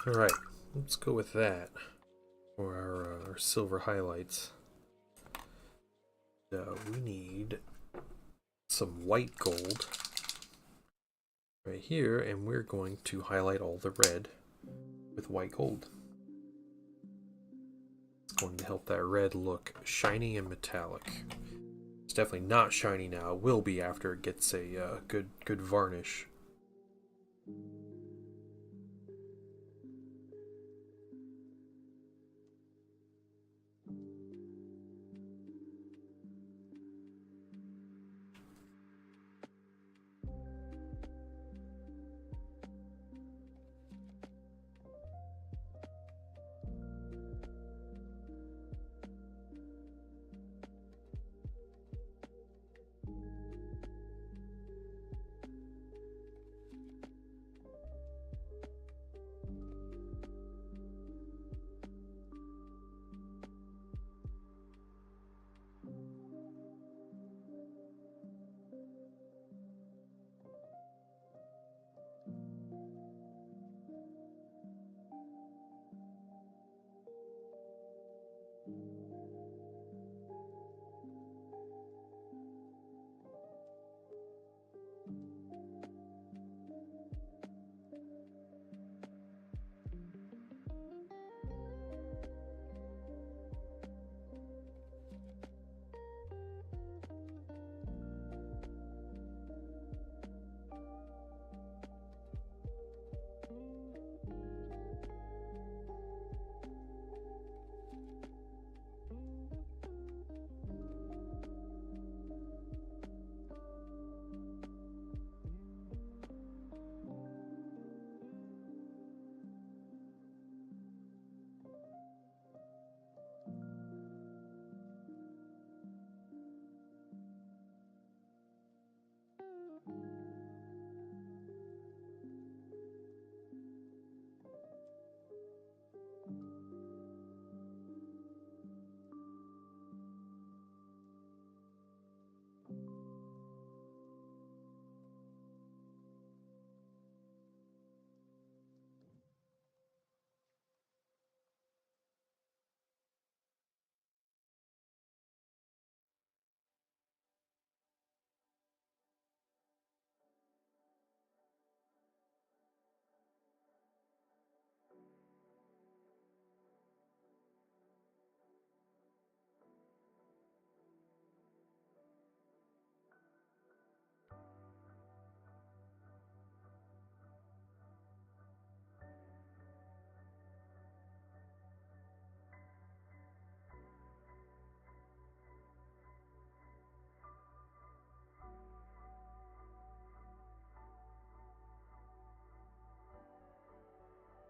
Alright, let's go with that for our silver highlights. We need some white gold right here, and we're going to highlight all the red with white gold. It's going to help that red look shiny and metallic. It's definitely not shiny now. It will be after it gets a good varnish.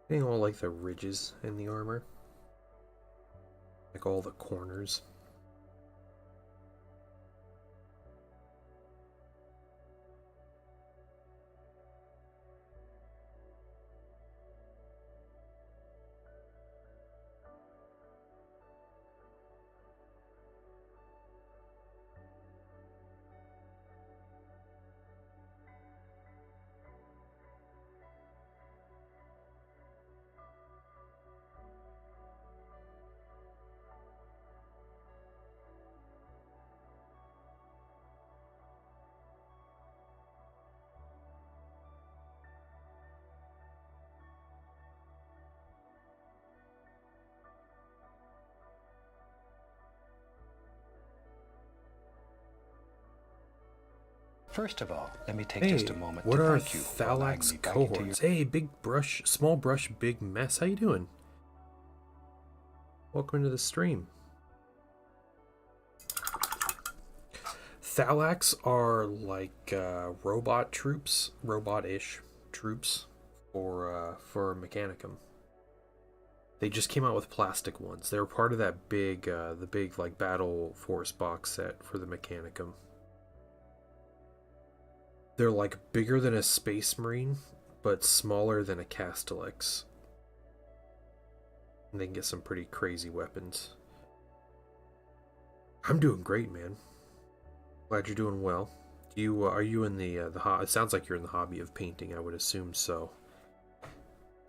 Getting all like the ridges in the armor. Like all the corners. First of all, let me take just a moment what to are thank you for allowing Thalax me back into your... cohorts? Hey, big brush, small brush, big mess. How you doing? Welcome to the stream. Thalax are like robot troops, robot-ish troops for Mechanicum. They just came out with plastic ones. They were part of that big, the big like Battle Force box set for the Mechanicum. They're like bigger than a Space Marine, but smaller than a Castellix. And they can get some pretty crazy weapons. I'm doing great, man. Glad you're doing well. Do you are you in the it sounds like you're in the hobby of painting. I would assume so,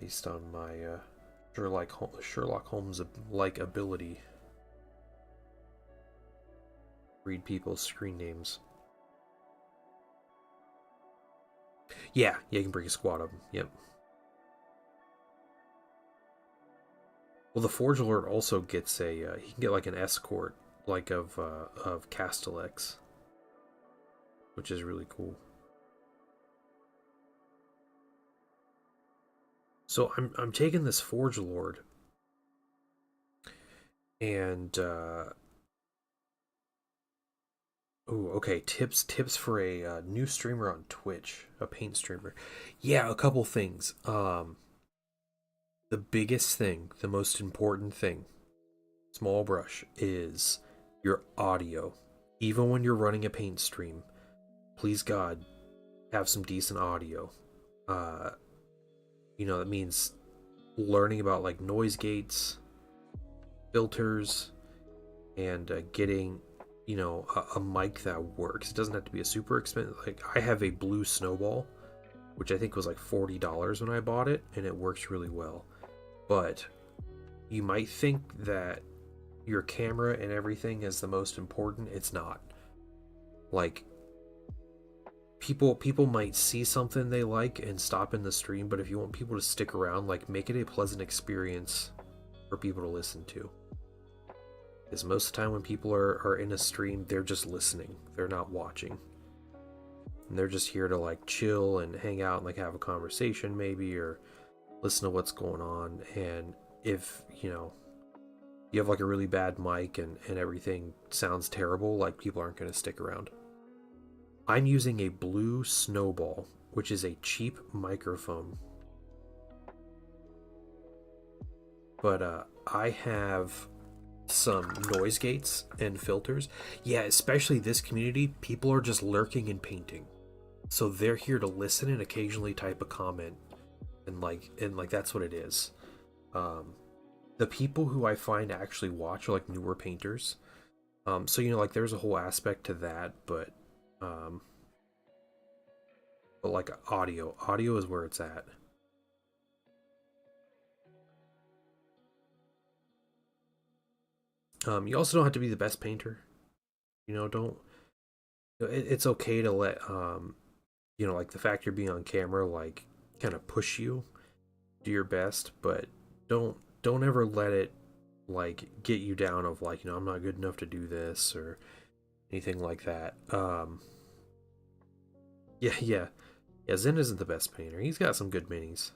based on my Sherlock Holmes like ability. Read people's screen names. Yeah, you can bring a squad of them. Yep. Well, the Forge Lord also gets a he can get like an escort like of Castellix, which is really cool. So I'm taking this Forge Lord, and okay. Tips for a new streamer on Twitch, a paint streamer. Yeah, a couple things. The biggest thing, the most important thing, small brush, is your audio. Even when you're running a paint stream, please God, have some decent audio. That means learning about like noise gates, filters, and getting, a mic that works. It doesn't have to be a super expensive. Like I have a Blue Snowball, which I think was like $40 when I bought it, and it works really well. But you might think that your camera and everything is the most important. It's not. Like people might see something they like and stop in the stream, but if you want people to stick around, like make it a pleasant experience for people to listen to. Because most of the time when people are in a stream, they're just listening. They're not watching. And they're just here to like chill and hang out and like have a conversation maybe, or listen to what's going on. And if you have like a really bad mic and everything sounds terrible, like people aren't going to stick around. I'm using a Blue Snowball, which is a cheap microphone, but I have some noise gates and filters. Yeah, especially this community, people are just lurking and painting, so they're here to listen and occasionally type a comment, and that's what it is. The people who I find actually watch are like newer painters, so like there's a whole aspect to that, but like audio is where it's at. You also don't have to be the best painter. Don't. It's okay to let like the fact you're being on camera, like kind of push you, do your best, but don't ever let it like get you down of like, I'm not good enough to do this or anything like that. Yeah. Zen isn't the best painter. He's got some good minis.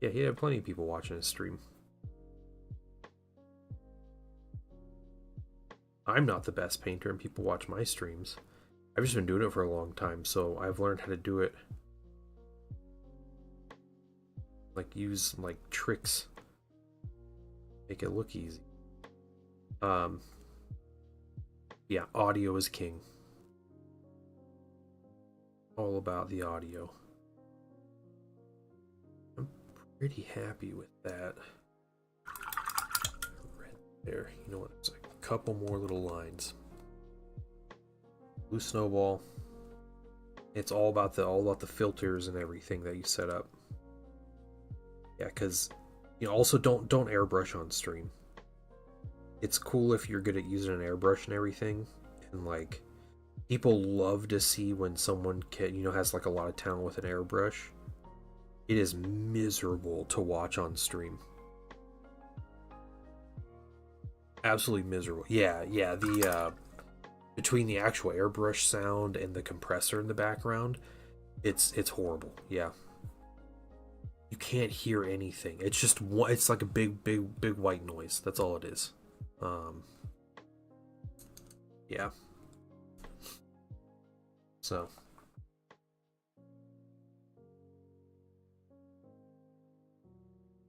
Yeah, he had plenty of people watching his stream. I'm not the best painter and people watch my streams. I've just been doing it for a long time, so I've learned how to do it like use like tricks, make it look easy. Yeah, audio is king. All about the audio. I'm pretty happy with that. Right there. You know what? It's like a couple more little lines. Blue Snowball. It's all about the filters and everything that you set up. Yeah, because also don't airbrush on stream. It's cool if you're good at using an airbrush and everything, and like people love to see when someone has like a lot of talent with an airbrush. It is miserable to watch on stream. Absolutely miserable. Yeah, the between the actual airbrush sound and the compressor in the background, it's horrible. Yeah. You can't hear anything. It's just it's like a big white noise. That's all it is. Yeah. So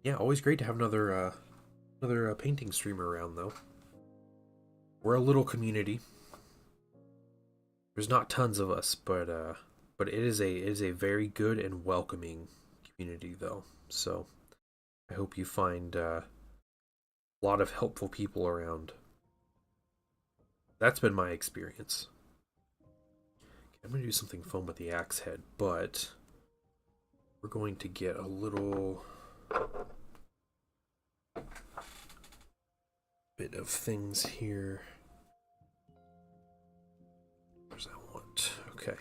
yeah, always great to have another painting streamer around though. We're a little community. There's not tons of us, but it is a very good and welcoming community though. So I hope you find a lot of helpful people around. That's been my experience. Okay, I'm going to do something fun with the axe head, but we're going to get a little bit of things here. Where's that one? Okay.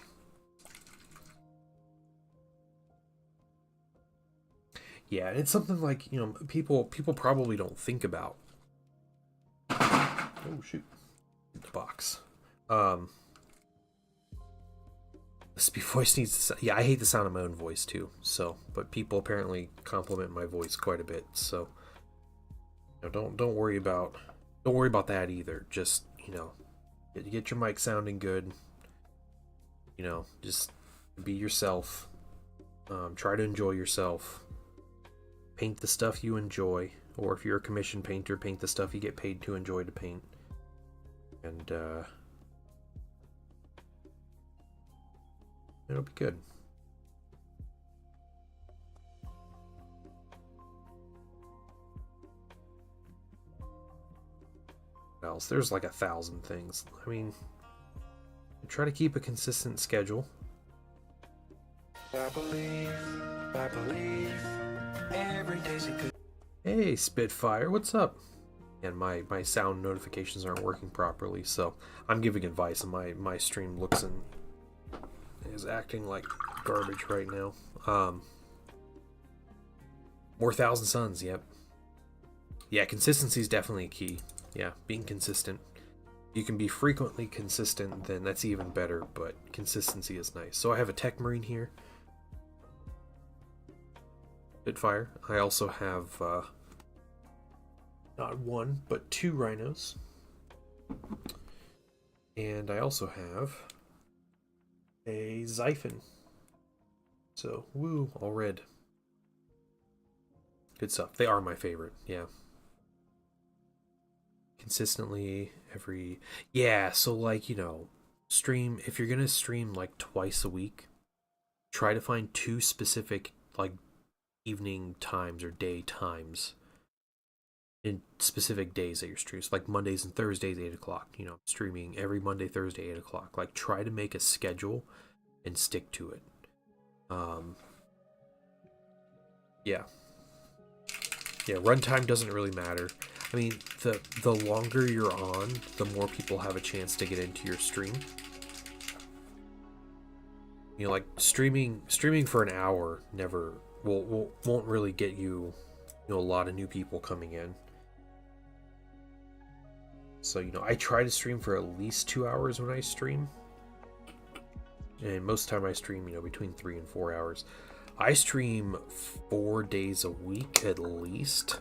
Yeah, it's something like, people probably don't think about. Oh shoot. The box. This voice needs to, yeah, I hate the sound of my own voice too. So, but people apparently compliment my voice quite a bit. So, don't worry about that either. Just, get your mic sounding good. Just be yourself. Try to enjoy yourself. Paint the stuff you enjoy, or if you're a commissioned painter, paint the stuff you get paid to enjoy to paint. And it'll be good. What else? There's like 1,000 things. I mean, try to keep a consistent schedule. I believe every day's a good. Hey, Spitfire, what's up? And my sound notifications aren't working properly, so I'm giving advice, and my stream looks and is acting like garbage right now. More Thousand Suns, yep. Yeah, consistency is definitely a key. Yeah, being consistent. You can be frequently consistent, then that's even better, but consistency is nice. So I have a Tech Marine here. Spitfire. I also have not one, but 2 rhinos. And I also have a Xiphon. So, woo, all red. Good stuff. They are my favorite, yeah. Consistently every... Yeah, so like, stream... If you're gonna stream like twice a week, try to find 2 specific like evening times or day times in specific days that you're streaming. So like Mondays and Thursdays, 8 o'clock. Streaming every Monday, Thursday, 8 o'clock. Like, try to make a schedule and stick to it. Yeah, runtime doesn't really matter. I mean, the longer you're on, the more people have a chance to get into your stream. Like streaming for an hour never won't really get you, a lot of new people coming in. So, I try to stream for at least 2 hours when I stream. And most of the time I stream, between 3 and 4 hours. I stream 4 days a week at least.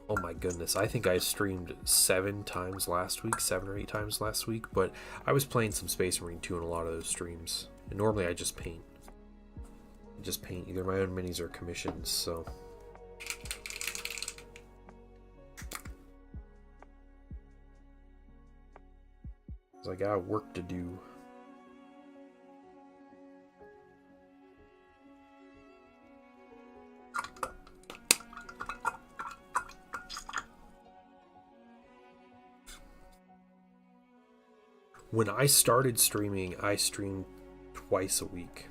Oh my goodness, I think I streamed 7 times last week, 7 or 8 times last week, but I was playing some Space Marine 2 in a lot of those streams. And normally I just paint. Either my own minis or commissions, so got work to do. When I started streaming, I streamed twice a week.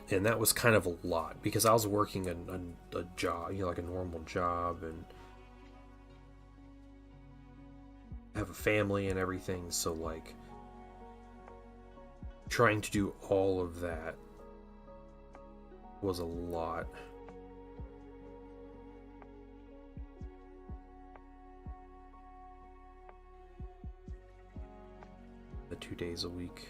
And that was kind of a lot because I was working a job, like a normal job, and have a family and everything. So like trying to do all of that was a lot. The 2 days a week.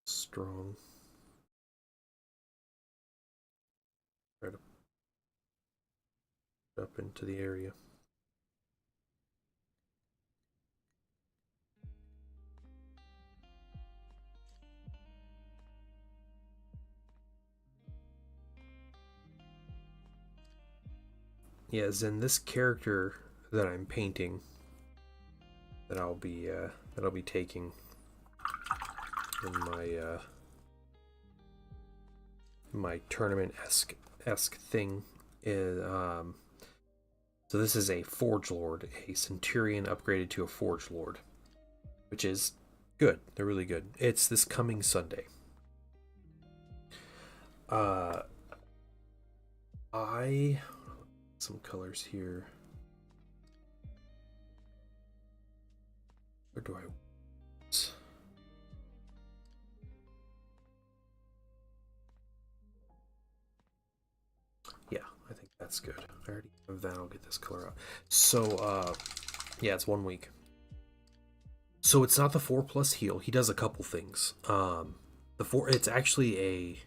Strong. Try to put up into the area. Yeah, Zen, this character that I'm painting, that I'll be taking in my tournament-esque thing is so this is a Forge Lord, a Centurion upgraded to a Forge Lord, which is good. They're really good. It's this coming Sunday. Some colors here. Where do I? Yeah, I think that's good. I already have that. I'll get this color out. So, yeah, it's 1 week. So it's not the 4+ heal. He does a couple things. It's actually a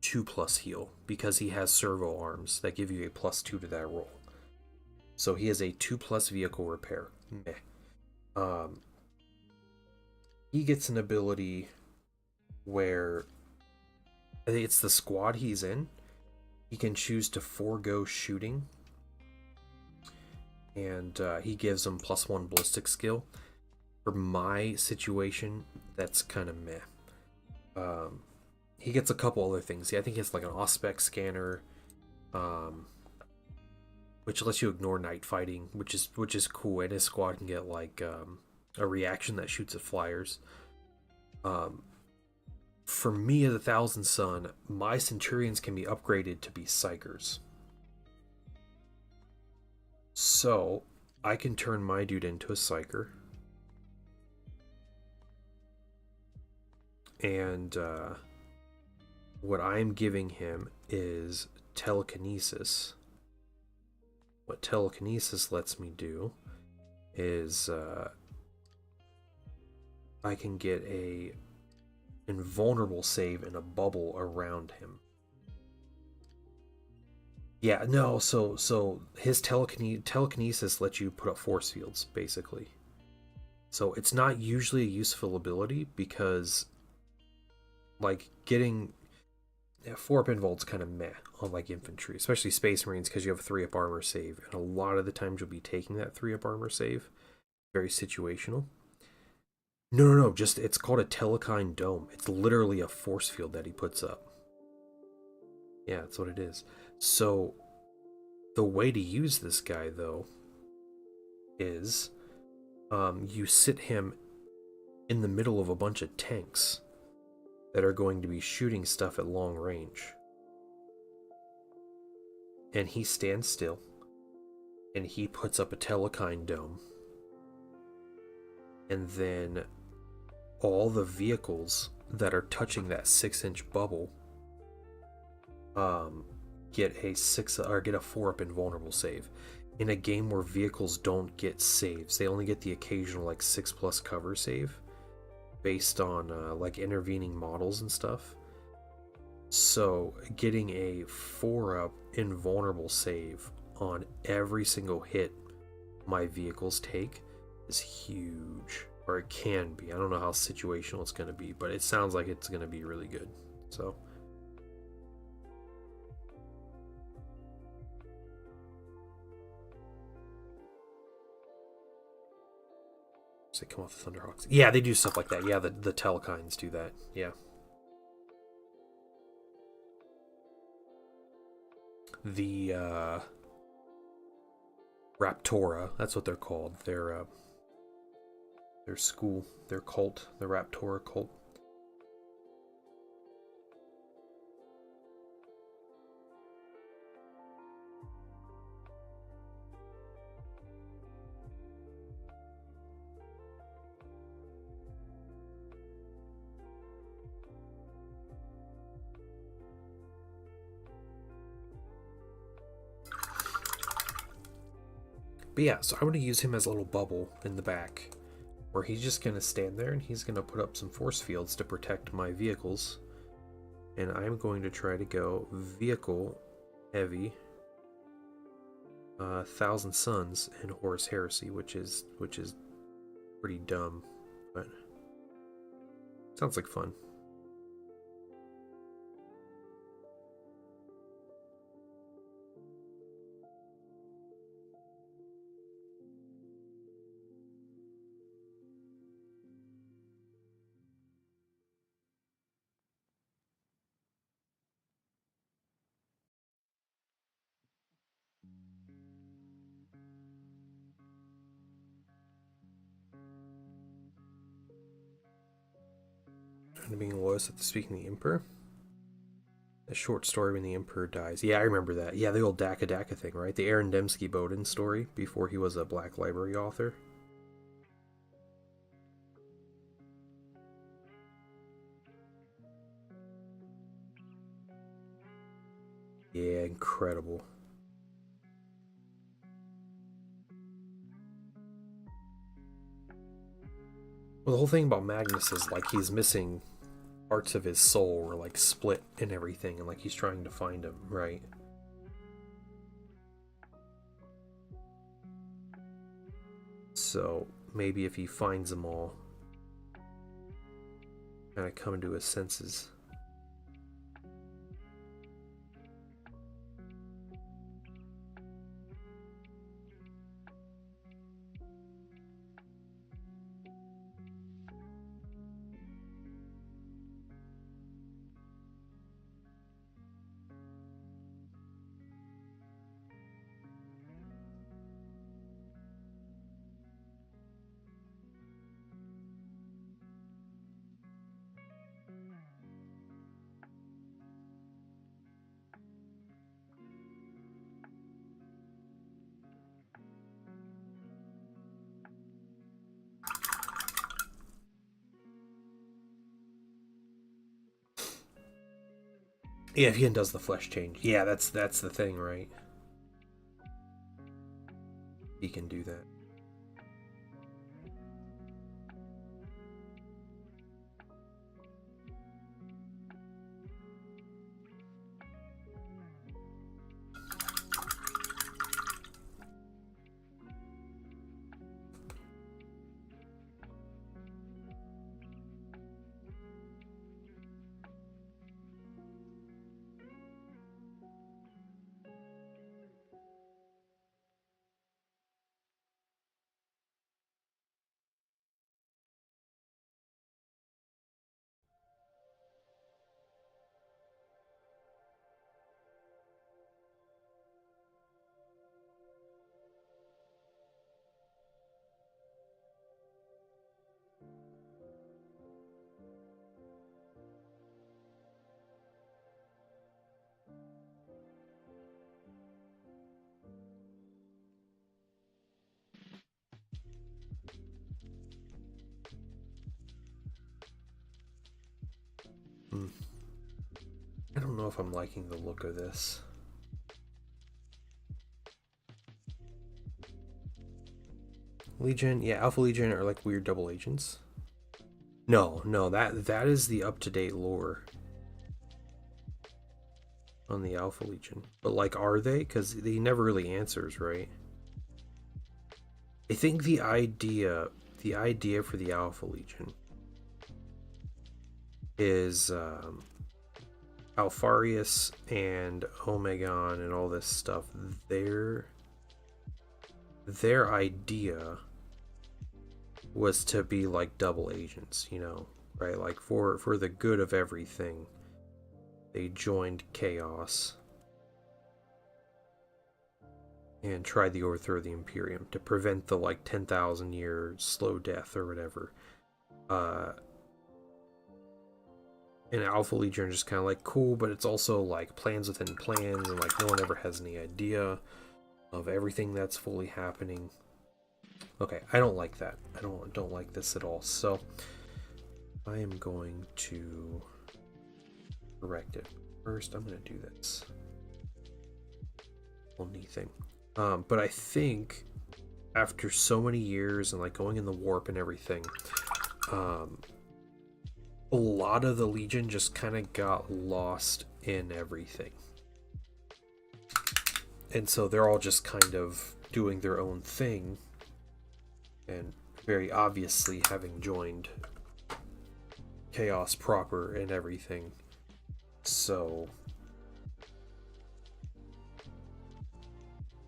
2+ heal because he has servo arms that give you a +2 to that roll. So he has a 2+ vehicle repair. Meh. He gets an ability where I think it's the squad he's in. He can choose to forego shooting, and he gives him +1 ballistic skill. For my situation, that's kind of meh. He gets a couple other things. I think he has like an Auspex scanner, which lets you ignore night fighting, which is cool. And his squad can get like a reaction that shoots at flyers. For me as a Thousand Sun, my Centurions can be upgraded to be Psychers. So I can turn my dude into a Psyker. And what I'm giving him is telekinesis. What telekinesis lets me do is I can get a invulnerable save and a bubble around him. Yeah, no, so his telekinesis lets you put up force fields, basically. So it's not usually a useful ability because like getting 4-up invol's kind of meh on like infantry, especially Space Marines, because you have a 3-up armor save, and a lot of the times you'll be taking that 3-up armor save. Very situational. No, just it's called a Telekine Dome. It's literally a force field that he puts up. Yeah, that's what it is. So the way to use this guy though is you sit him in the middle of a bunch of tanks that are going to be shooting stuff at long range. And he stands still, and he puts up a Telekine Dome. And then all the vehicles that are touching that 6-inch bubble get a 4-up invulnerable save. In a game where vehicles don't get saves, they only get the occasional like 6+ cover save based on like intervening models and stuff. So getting a 4-up invulnerable save on every single hit my vehicles take is huge. Or it can be. I don't know how situational it's going to be, but it sounds like it's going to be really good. So they come off the Thunderhawks. Yeah, they do stuff like that. Yeah, the Telekines do that. Yeah. The Raptora, that's what they're called. Their school, their cult, the Raptora cult. But yeah, so I'm going to use him as a little bubble in the back, where he's just going to stand there and he's going to put up some force fields to protect my vehicles. And I'm going to try to go vehicle heavy, 1,000 Suns and Horus Heresy, which is pretty dumb, but sounds like fun. Being Lois at the Speaking the Emperor. A short story when the Emperor dies. Yeah, I remember that. Yeah, the old Daka Daka thing, right? The Aaron Dembski Bowden story before he was a Black Library author. Yeah, incredible. Well, the whole thing about Magnus is like he's missing parts of his soul were like split and everything, and like he's trying to find him, right? So maybe if he finds them all, kind of come into his senses. Yeah, if he undoes the flesh change. Yeah, that's the thing, right? He can do that. I don't know if I'm liking the look of this. Legion, yeah, Alpha Legion are like weird double agents. No, that is the up-to-date lore on the Alpha Legion. But like, are they? Because he never really answers, right? I think the idea for the Alpha Legion is Alpharius and Omegon and all this stuff. Their idea was to be like double agents, you know, right? Like for the good of everything, they joined Chaos and tried the overthrow of the Imperium to prevent the like 10,000 year slow death or whatever. And Alpha Legion are just kind of like cool, but it's also like plans within plans, and like no one ever has any idea of everything that's fully happening. Okay, I don't like that. I don't like this at all. So I am going to correct it. First, I'm going to do this whole knee thing. But I think after so many years and like going in the warp and everything, a lot of the Legion just kind of got lost in everything. And so they're all just kind of doing their own thing, and very obviously having joined Chaos proper and everything. So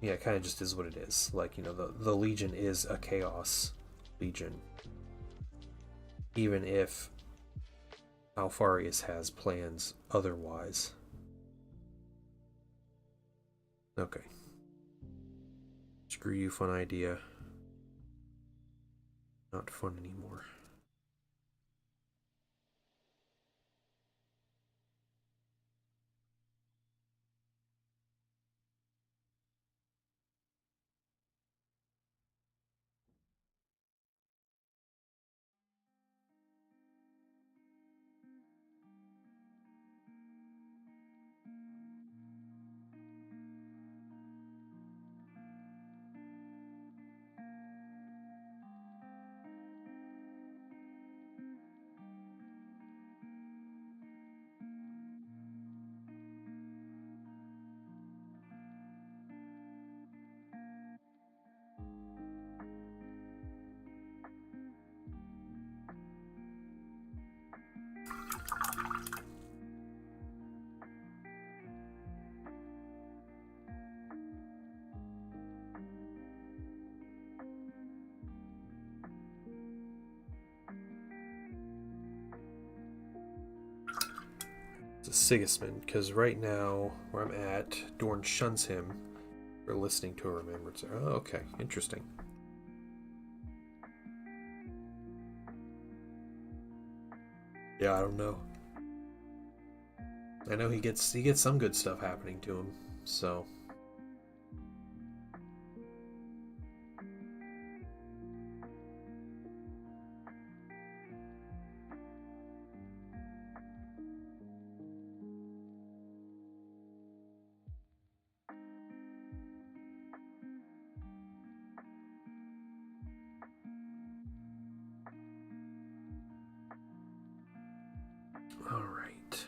yeah, it kind of just is what it is. Like, you know, the Legion is a Chaos Legion, even if Alpharius has plans otherwise. Okay. Screw you, fun idea. Not fun anymore. Sigismund, because right now where I'm at, Dorn shuns him for listening to a remembrance. Oh, okay, interesting. Yeah, I don't know. I know he gets some good stuff happening to him, so all right.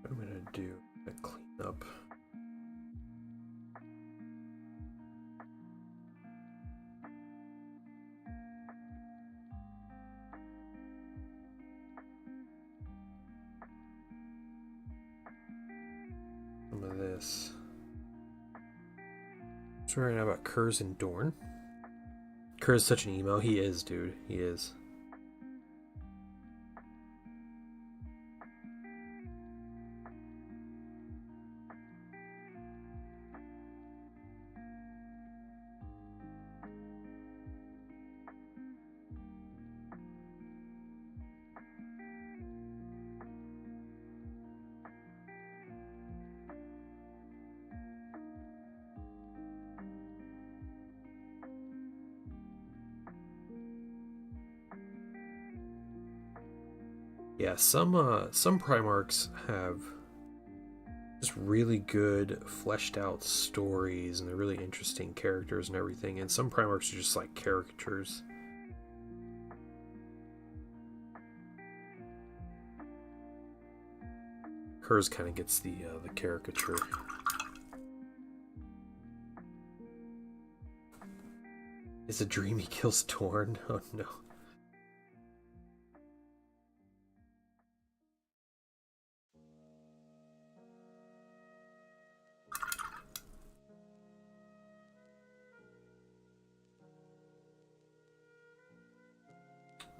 What I'm gonna do? I'm gonna clean up. Some of this. What's right now about Kurz and Dorn? Kurz is such an emo. He is, dude. He is. Yeah, some Primarchs have just really good fleshed out stories, and they're really interesting characters and everything, and some Primarchs are just like caricatures. Hers kind of gets the caricature. It's a dream he kills Torn. Oh no.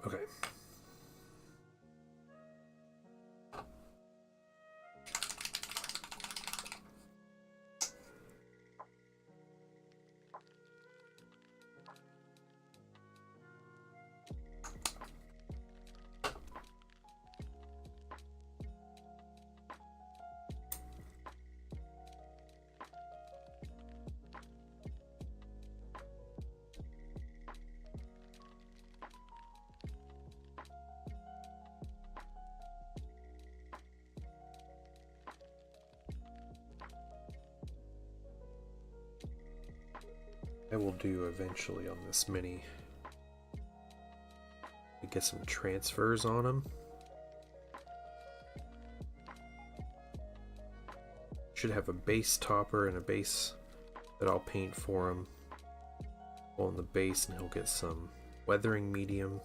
Okay. I will do eventually on this mini. Get some transfers on him. Should have a base topper and a base that I'll paint for him on the base, and he'll get some weathering medium.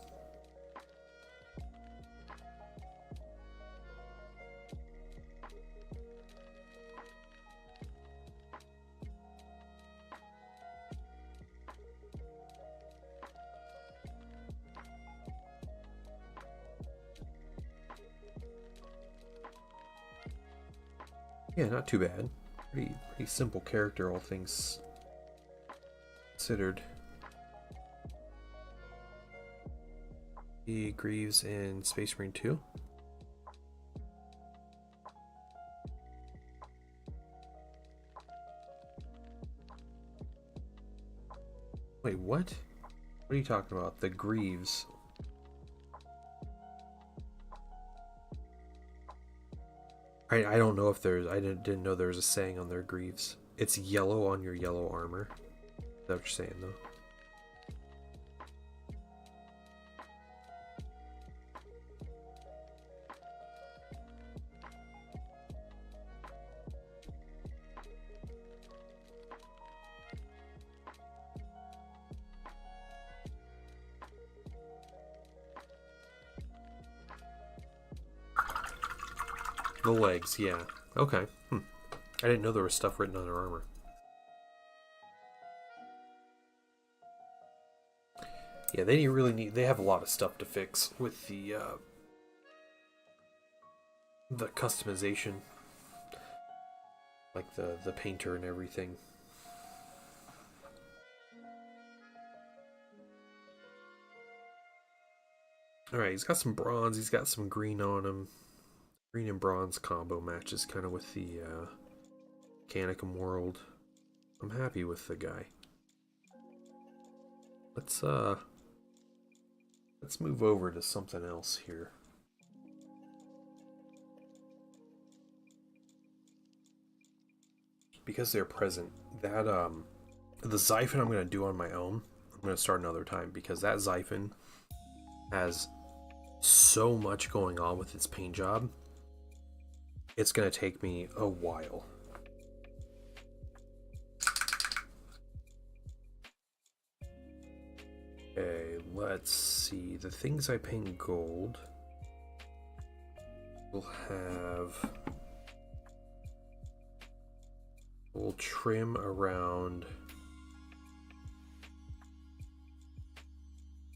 Yeah, not too bad. Pretty simple character, all things considered. He Greaves in Space Marine 2. Wait, what? What are you talking about? The Greaves. I don't know if there's... I didn't know there was a saying on their Greaves. It's yellow on your yellow armor. Is that what you're saying, though? The legs, yeah. Okay. I didn't know there was stuff written on their armor. Yeah, they really need... They have a lot of stuff to fix with the customization. Like the painter and everything. Alright, he's got some bronze, he's got some green on him. Green and bronze combo matches kind of with the Canicum world. I'm happy with the guy. Let's move over to something else here. Because they're present, that the Xiphon I'm gonna do on my own. I'm gonna start another time because that Xiphon has so much going on with its paint job. It's gonna take me a while. Okay, let's see. The things I paint gold will have... We'll trim around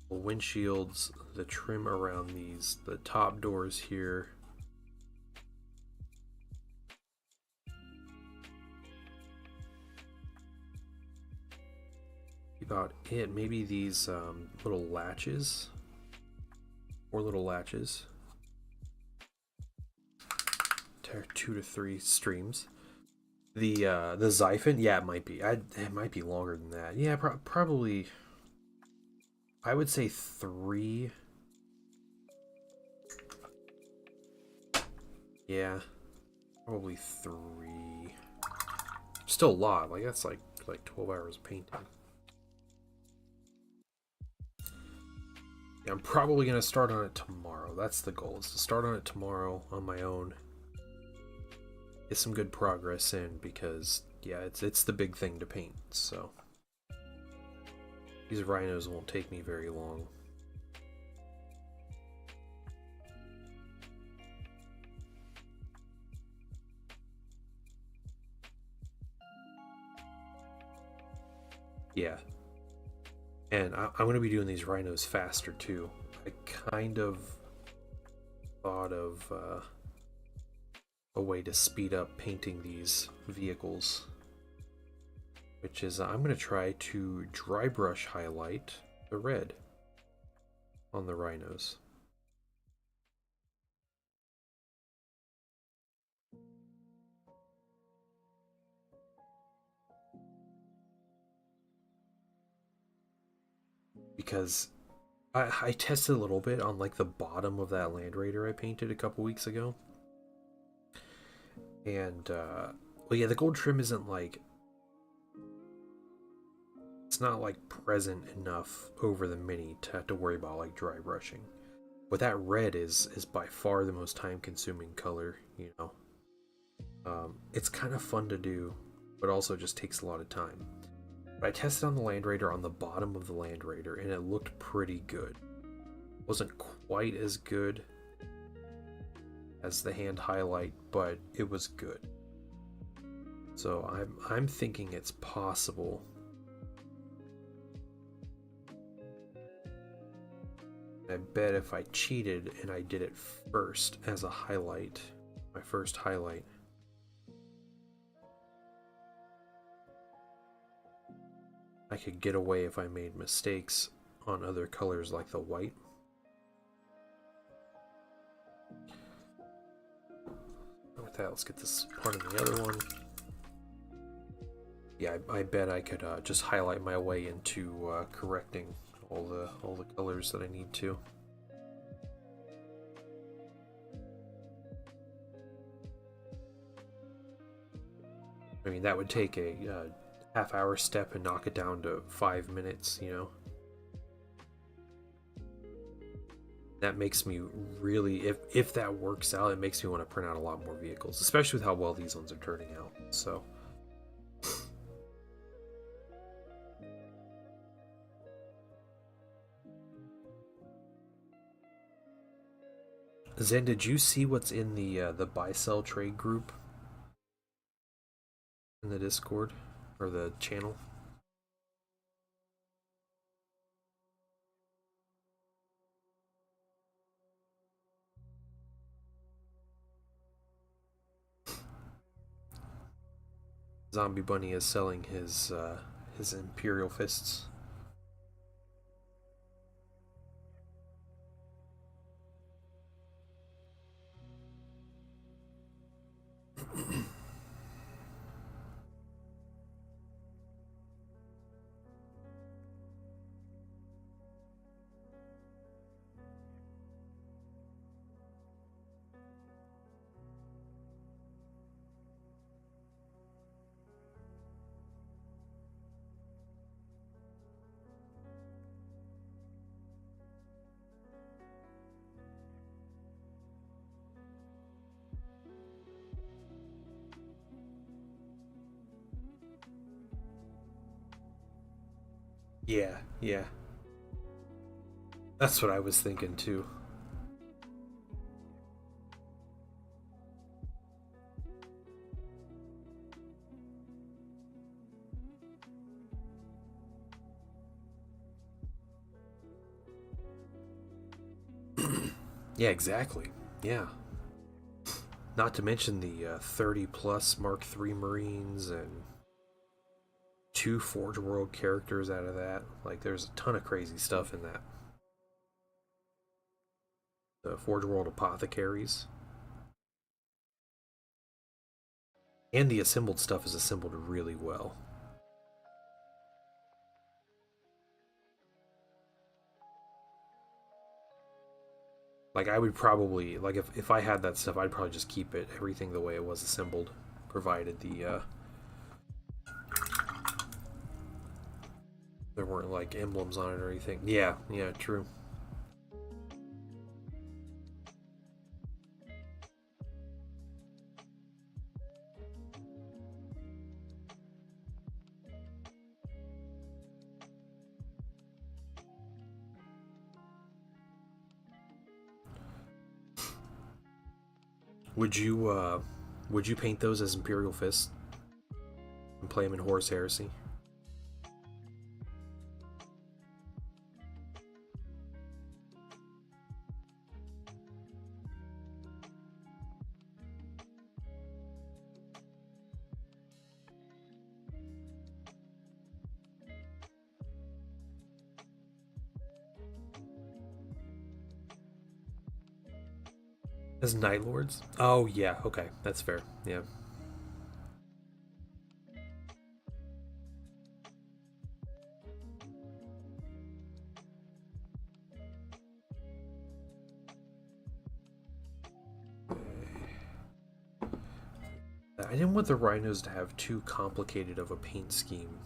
the windshields, the trim around these, the top doors here. About it. Maybe these little latches, 4 little latches, 2 to 3 streams. The Xiphon, yeah, it might be. It might be longer than that. Yeah, probably. I would say 3. Yeah, probably 3. Still a lot. Like that's like 12 hours of painting. Yeah, I'm probably gonna start on it tomorrow. That's the goal. Is to start on it tomorrow on my own. Get some good progress in because yeah, it's the big thing to paint. So These rhinos won't take me very long. Yeah. And I'm going to be doing these rhinos faster too. I kind of thought of a way to speed up painting these vehicles, which is I'm going to try to dry brush highlight the red on the rhinos. Because I tested a little bit on like the bottom of that Land Raider I painted a couple weeks ago. And well, yeah, the gold trim isn't like, it's not like present enough over the Mini to have to worry about like dry brushing. But that red is by far the most time consuming color, you know. It's kind of fun to do, but also just takes a lot of time. But I tested on the Land Raider on the bottom of the Land Raider, and it looked pretty good. Wasn't quite as good as the hand highlight, but it was good. So I'm thinking it's possible. I bet if I cheated and I did it first as a highlight, my first highlight, I could get away if I made mistakes on other colors like the white. With that, let's get this part in the other one. Yeah, I bet I could just highlight my way into correcting all the colors that I need to. I mean, that would take a half-hour step and knock it down to 5 minutes, you know. That makes me really, if that works out, it makes me want to print out a lot more vehicles, especially with how well these ones are turning out. So Zen, did you see what's in the buy-sell trade group in the Discord or the channel? Zombie Bunny is selling his Imperial Fists. Yeah, yeah. That's what I was thinking too. Yeah, exactly. Yeah. Not to mention the 30 plus Mark III Marines and 2 Forge World characters out of that. Like, there's a ton of crazy stuff in that. The Forge World Apothecaries. And the assembled stuff is assembled really well. Like, I would probably, like, if I had that stuff, I'd probably just keep it, everything the way it was assembled, provided there weren't, like, emblems on it or anything. Yeah, yeah, true. Would you paint those as Imperial Fists and play them in Horus Heresy? As Night Lords? Oh yeah, okay, that's fair. Yeah. I didn't want the rhinos to have too complicated of a paint scheme.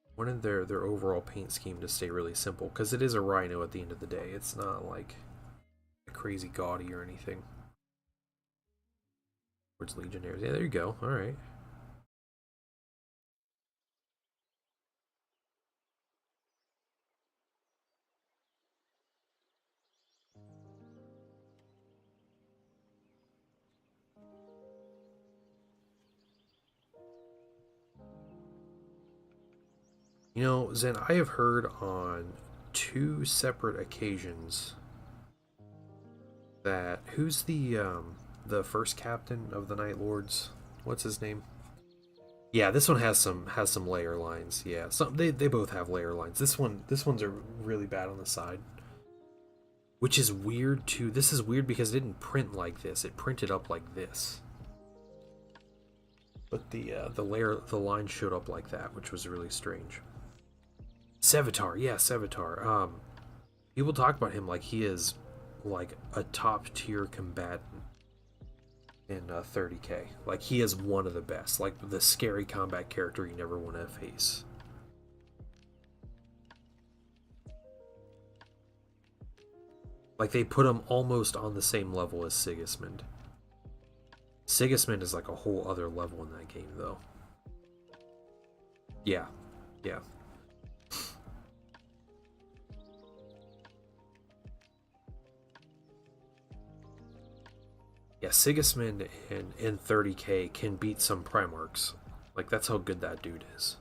I wanted their overall paint scheme to stay really simple, because it is a rhino at the end of the day. It's not like crazy gaudy or anything. Towards Legionnaires. Yeah, there you go. Alright. You know, Zen, I have heard on 2 separate occasions that who's the first captain of the Night Lords? What's his name? Yeah, this one has some layer lines. Yeah, some they both have layer lines. This one's are really bad on the side, which is weird too. This is weird because it didn't print like this. It printed up like this, but the line showed up like that, which was really strange. Sevatar, yeah, Sevatar. People talk about him like he is like a top tier combatant in 30k. Like he is one of the best. Like the scary combat character you never want to face. Like they put him almost on the same level as Sigismund. Sigismund is like a whole other level in that game, though. Yeah, yeah. Yeah, Sigismund in 30k can beat some Primarchs. Like, that's how good that dude is.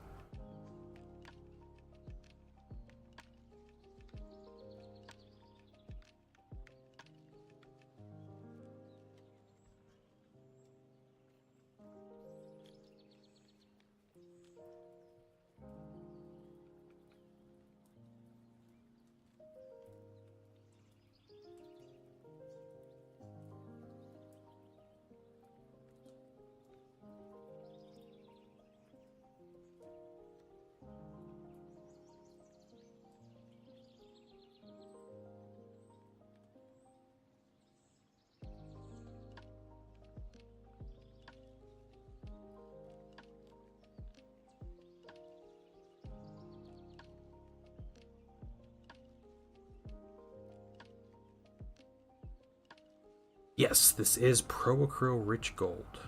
Yes, this is Pro-Acryl Rich Gold.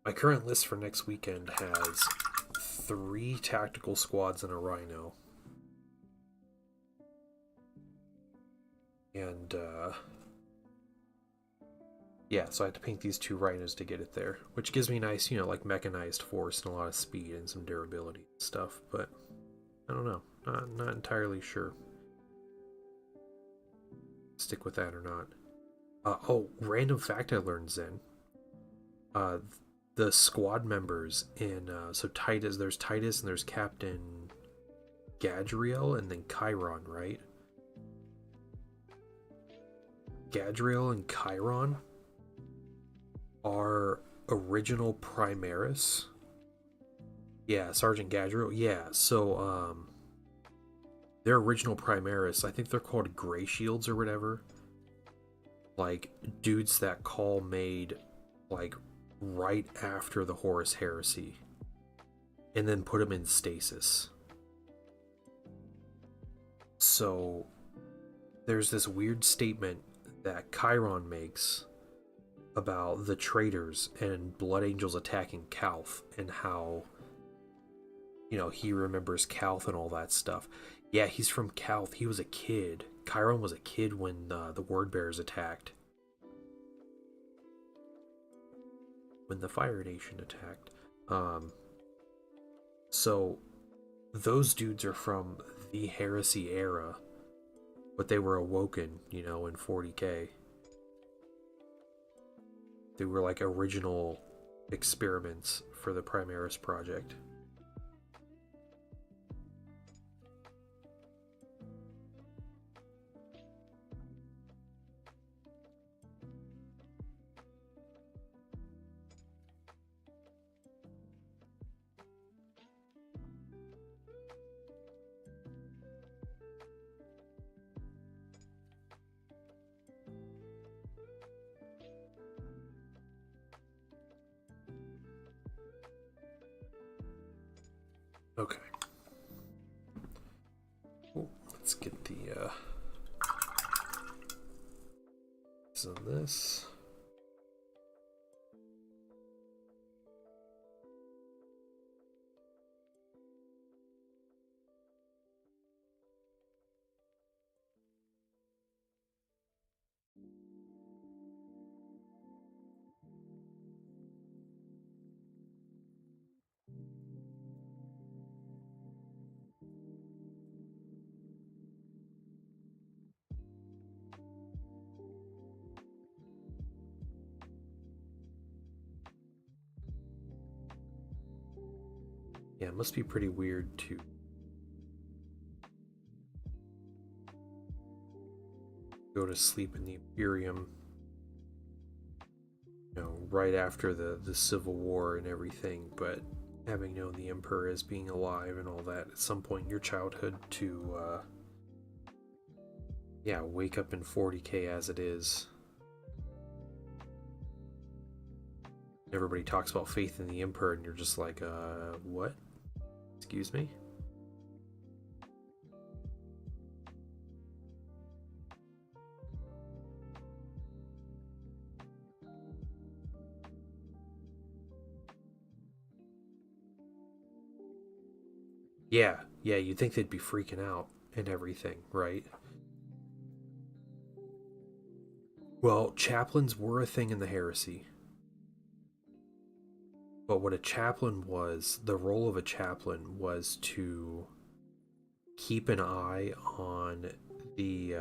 My current list for next weekend has 3 tactical squads and a rhino. And, yeah, so I have to paint these 2 rhinos to get it there. Which gives me nice, you know, like mechanized force and a lot of speed and some durability and stuff. But, I don't know. Not entirely sure. Stick with that or not. Oh, random fact I learned, Zen. The squad members in so Titus, there's Titus and there's Captain Gadriel and then Chiron, right? Gadriel and Chiron are original Primaris. Yeah, Sergeant Gadriel. Yeah, so they're original Primaris. I think they're called Grey Shields or whatever. like dudes that Call made like right after the Horus Heresy, and then put them in stasis. So there's this weird statement that Chiron makes about the traitors and Blood Angels attacking Calth, and how, you know, he remembers Calth and all that stuff. Yeah, he's from Calth. He was a kid. Chiron was a kid when the Word Bearers attacked. When the Fire Nation attacked. So those dudes are from the Heresy era, but they were awoken, you know, in 40k. They were like original experiments for the Primaris project. Okay. Ooh, let's get the on this. Yeah, it must be pretty weird to go to sleep in the Imperium, you know, right after the Civil War and everything, but having known the Emperor as being alive and all that at some point in your childhood to yeah, wake up in 40k as it is. Everybody talks about faith in the Emperor and you're just like, what? Excuse me? Yeah, yeah, you'd think they'd be freaking out and everything, right? Well, chaplains were a thing in the heresy. But what a chaplain was, the role of a chaplain was to keep an eye the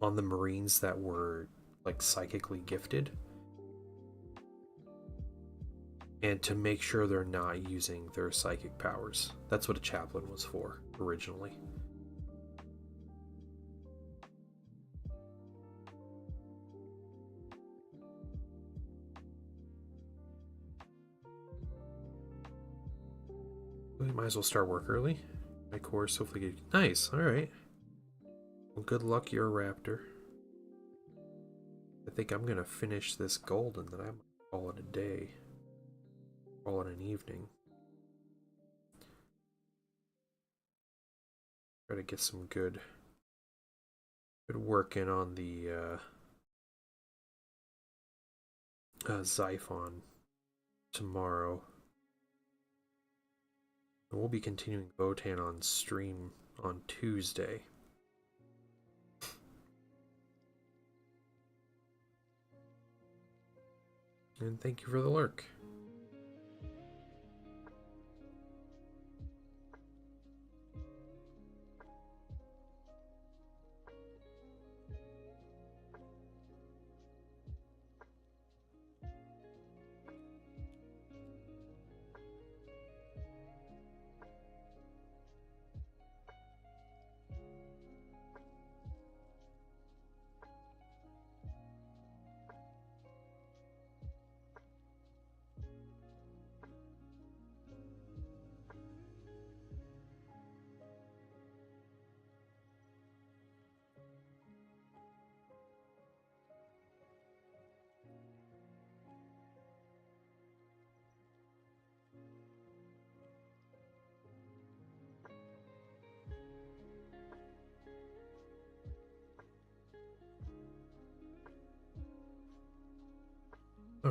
on the Marines that were like psychically gifted, and to make sure they're not using their psychic powers. That's what a chaplain was for originally. We might as well start work early. My course hopefully get nice. All right. Well, good luck, you're a raptor. I think I'm gonna finish this gold and then I might call it a day. Call it an evening. Try to get some good work in on the Xiphon tomorrow. And we'll be continuing Votann on stream on Tuesday. And thank you for the lurk.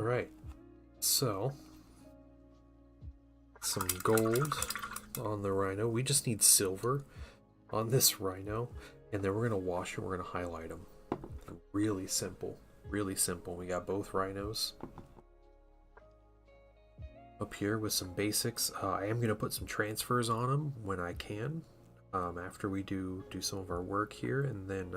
Alright, so some gold on the rhino. We just need silver on this rhino, and then we're going to wash and we're going to highlight them. Really simple. Really simple. We got both rhinos up here with some basics. I am going to put some transfers on them when I can, after we do some of our work here, and then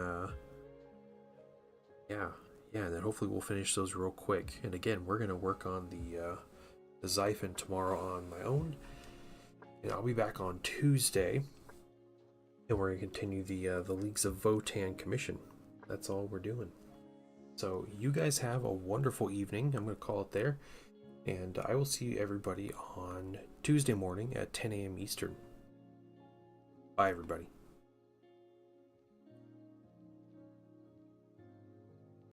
yeah, and then hopefully we'll finish those real quick. And again, we're going to work on the Xiphon tomorrow on my own, and I'll be back on Tuesday, and we're going to continue the Leagues of Votann commission. That's all we're doing. So you guys have a wonderful evening. I'm going to call it there. And I will see everybody on Tuesday morning at 10 a.m. Eastern. Bye, everybody.